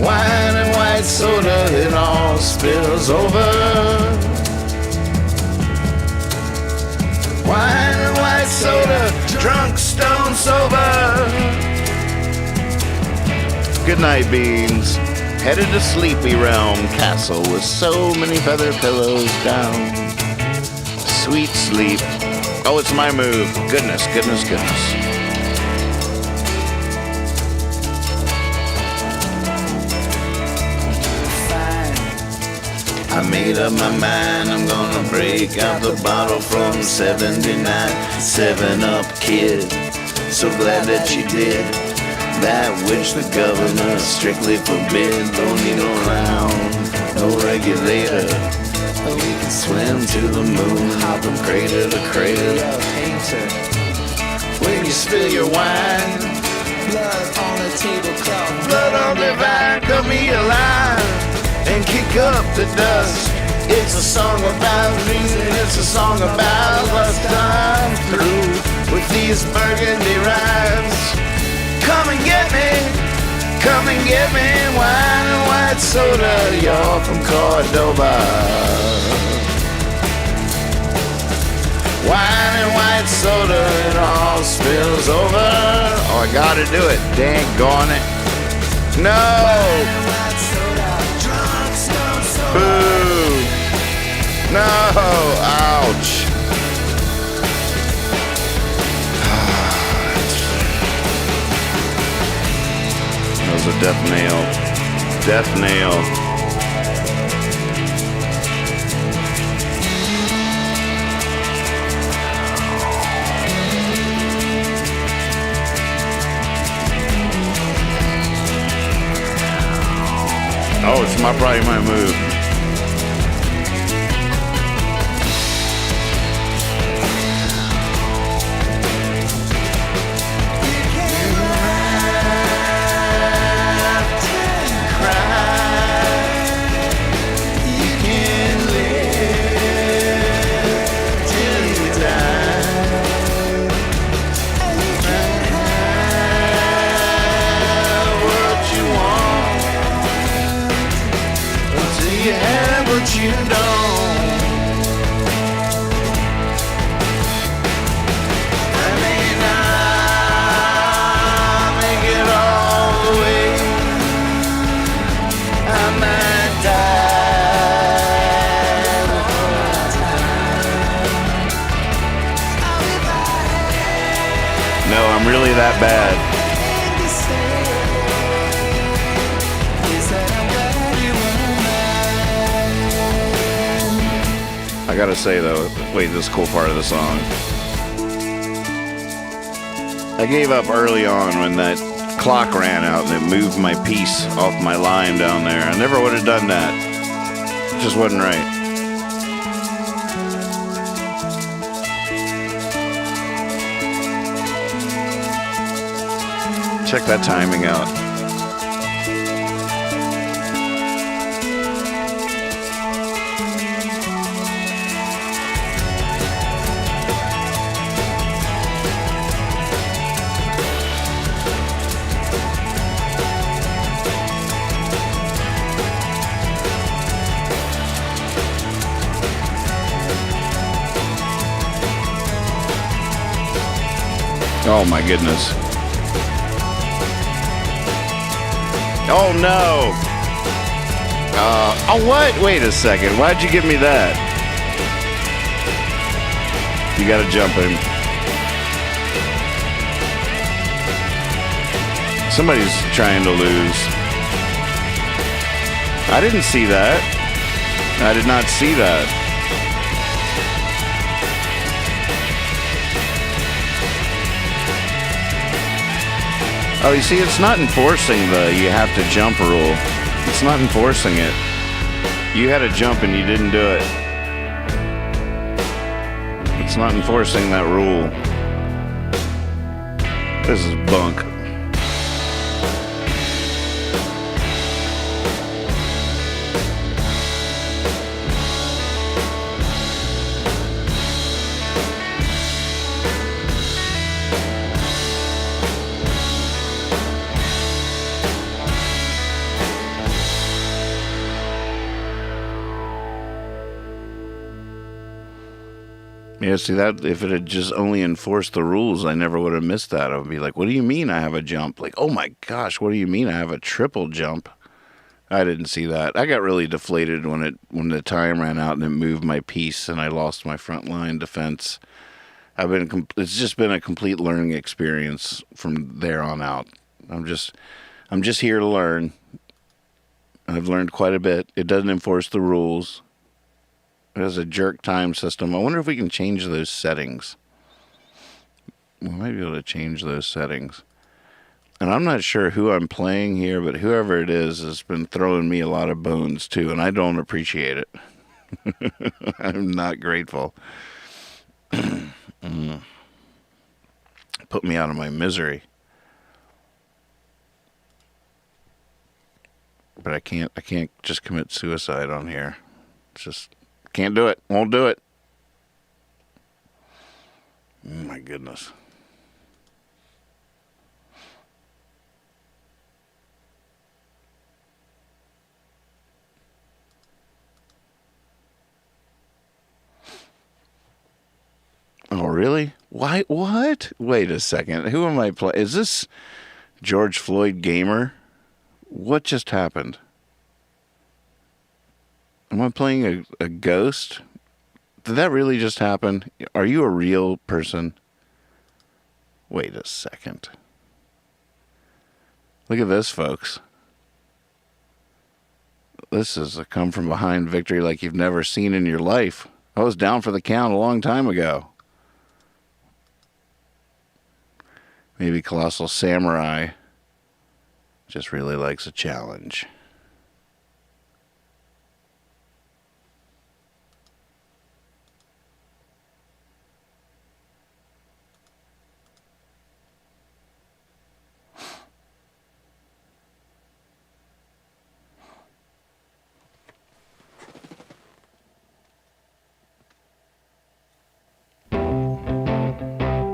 Wine and white soda, it all spills over. Wine and white soda, drunk, stone, sober. goodnight beans. Headed to Sleepy Realm Castle with so many feather pillows down. Sweet sleep. Oh, it's my move. Goodness, goodness, goodness. I made up my mind, I'm gonna break out the bottle from 79. 7-Up, kid, so glad that you did that which the governor strictly forbid. Don't need no round, no regulator. We can swim to the moon, hop from crater to crater. Painter, when you spill your wine, blood on the tablecloth, blood on the vine, come me alive and kick up the dust. It's a song about reason, it's a song about what's done through with these burgundy rhymes. Come and get me, wine and white soda, y'all from Cordoba. Wine and white soda, it all spills over. Oh, I gotta do it. Dang it. No! Boo! No! Ouch! That was a death nail. Death nail. Oh, it's probably my move. You don't. I may not make it all the way. I might die before my time. No, I'm really that bad. I gotta say though, wait, this is a cool part of the song. I gave up early on when that clock ran out and it moved my piece off my line down there. I never would have done that. It just wasn't right. Check that timing out. Oh my goodness. Oh no. Oh what? Wait a second. Why'd you give me that? You gotta jump him. Somebody's trying to lose. I didn't see that. I did not see that. Oh, you see, it's not enforcing the you have to jump rule. It's not enforcing it. You had to jump and you didn't do it. It's not enforcing that rule. This is bunk. Yeah, see that if it had just only enforced the rules, I never would have missed that. I would be like, what do you mean I have a jump? Like, oh my gosh, what do you mean I have a triple jump? I didn't see that. I got really deflated when the time ran out and it moved my piece and I lost my front line defense. It's just been a complete learning experience from there on out. I'm just here to learn. I've learned quite a bit. It doesn't enforce the rules. It has a jerk time system. I wonder if we can change those settings. We might be able to change those settings. And I'm not sure who I'm playing here, but whoever it is has been throwing me a lot of bones too, and I don't appreciate it. I'm not grateful. Put me out of my misery. But I can't just commit suicide on here. Just can't do it. Won't do it. Oh my goodness. Oh, really? Why? What? Wait a second. Who am I playing? Is this George Floyd Gamer? What just happened? Am I playing a ghost? Did that really just happen? Are you a real person? Wait a second. Look at this, folks. This is a come from behind victory like you've never seen in your life. I was down for the count a long time ago. Maybe Colossal Samurai just really likes a challenge.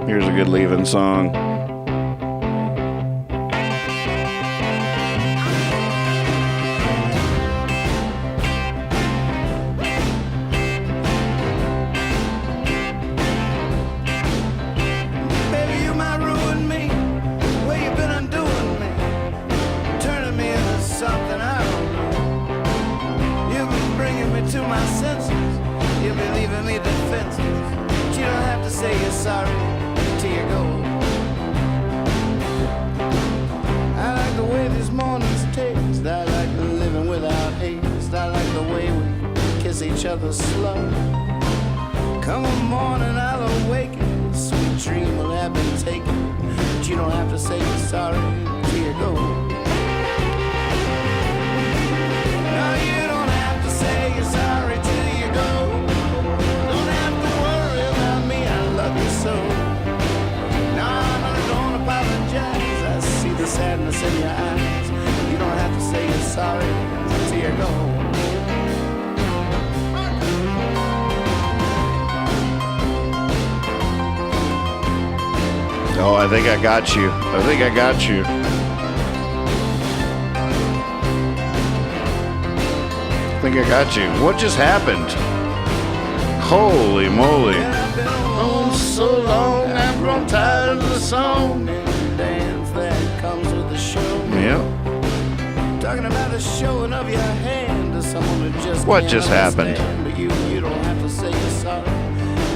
Here's a good leaving song. Each other slow. Come a morning, I'll awaken. Sweet dream will have been taken, but you don't have to say you're sorry till you go. No, you don't have to say you're sorry till you go. Don't have to worry about me, I love you so. No, I don't apologize. I see the sadness in your eyes. You don't have to say you're sorry till you go. Oh, I think I got you. I think I got you. I think I got you. What just happened? Holy moly. I've been alone so long, I've grown tired of the song and dance that comes with the show. Yep. Talking about the showing of your hand to someone who just what can't just happened? But you don't have to say you're sorry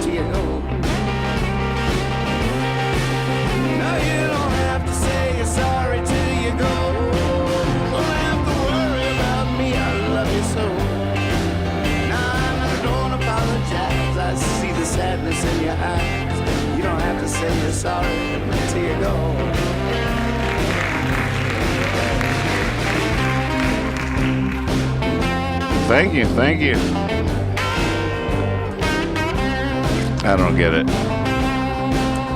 till you go. You don't have to say you're sorry till you go. Don't have to worry about me, I love you so. Nah, I don't apologize. I see the sadness in your eyes. You don't have to say you're sorry till you go. Thank you, thank you. I don't get it.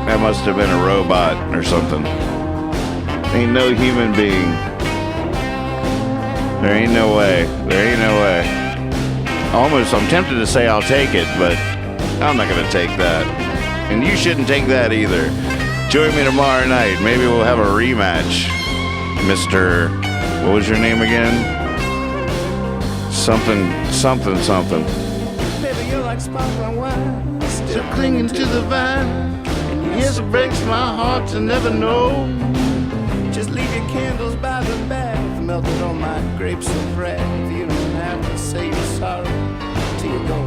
That must have been a robot or something. Ain't no human being. There ain't no way. There ain't no way. I'm tempted to say I'll take it, but I'm not going to take that. And you shouldn't take that either. Join me tomorrow night. Maybe we'll have a rematch. Mr. What was your name again? Something. Baby, you're like sparkling wine. still clinging to the vine. Yes, it breaks my heart to never know. Just leave your candles by the bath, melted on my grapes of wrath. You don't have to say you're sorry till you go.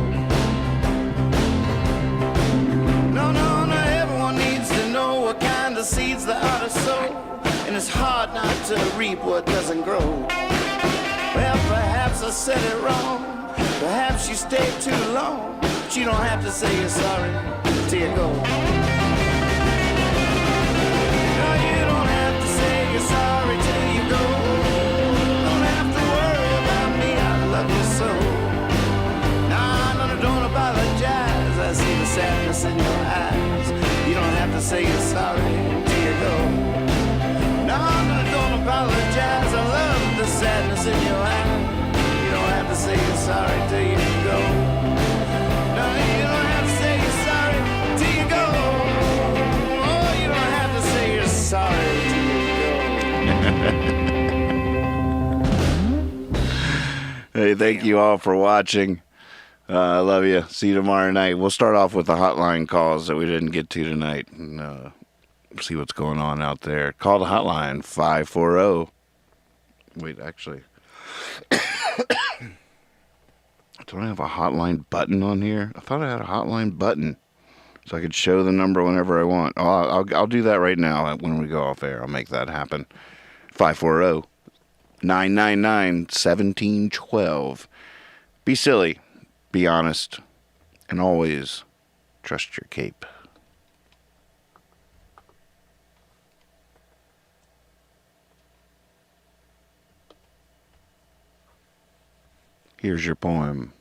No, no, no, everyone needs to know what kind of seeds they ought to sow. And it's hard not to reap what doesn't grow. Well, perhaps I said it wrong. Perhaps you stayed too long. But you don't have to say you're sorry till you go. No, you don't have to say you're sorry till you go. Don't have to worry about me, I love you so. Nah, no, don't apologize. I see the sadness in your eyes. You don't have to say you're sorry till you go. No, don't apologize. I love the sadness in your eyes. You don't have to say you're sorry till you go. No, you don't have to say you're sorry till you go. Oh, you don't have to say you're sorry till you go. Hey, thank you all for watching. I love you. See you tomorrow night. We'll start off with the hotline calls that we didn't get to tonight. And, see what's going on out there. Call the hotline 540. Wait, actually, don't I have a hotline button on here? I thought I had a hotline button so I could show the number whenever I want. Oh, I'll do that right now when we go off air. I'll make that happen. 540-999-1712. Be silly, be honest, and always trust your cape. Here's your poem.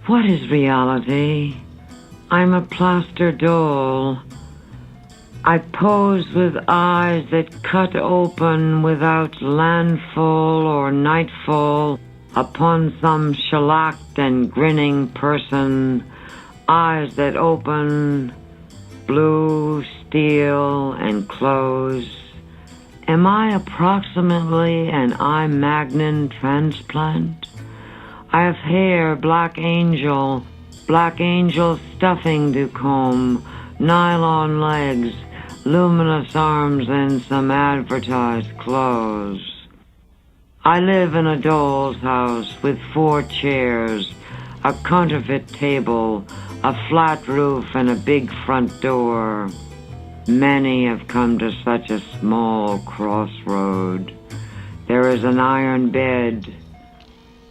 What is reality? I'm a plaster doll. I pose with eyes that cut open without landfall or nightfall upon some shellacked and grinning person. Eyes that open, blue, steel, and close. Am I approximately an eye magnon transplant? I have hair, black angel stuffing to comb, nylon legs, luminous arms, and some advertised clothes. I live in a doll's house with 4 chairs, a counterfeit table, a flat roof, and a big front door. Many have come to such a small crossroad. There is an iron bed.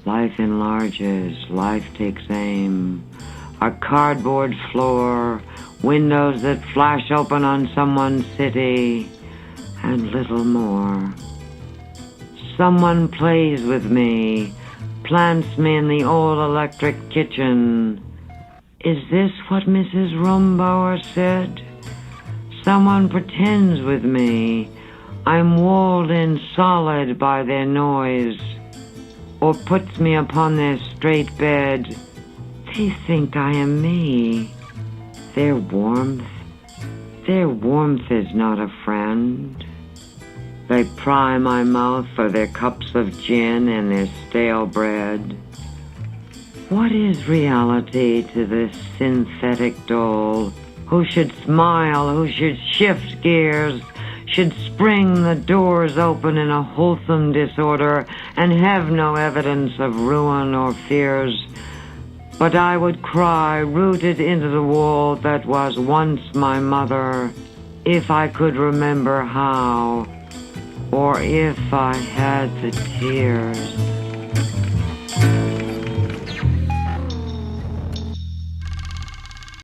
Life enlarges, life takes aim. A cardboard floor, windows that flash open on someone's city, and little more. Someone plays with me, plants me in the old electric kitchen. Is this what Mrs. Rumbauer said? Someone pretends with me. I'm walled in solid by their noise, or puts me upon their straight bed. They think I am me. Their warmth is not a friend. They pry my mouth for their cups of gin and their stale bread. What is reality to this synthetic doll, who should smile, who should shift gears, should spring the doors open in a wholesome disorder and have no evidence of ruin or fears? But I would cry, rooted into the wall that was once my mother, if I could remember how, or if I had the tears.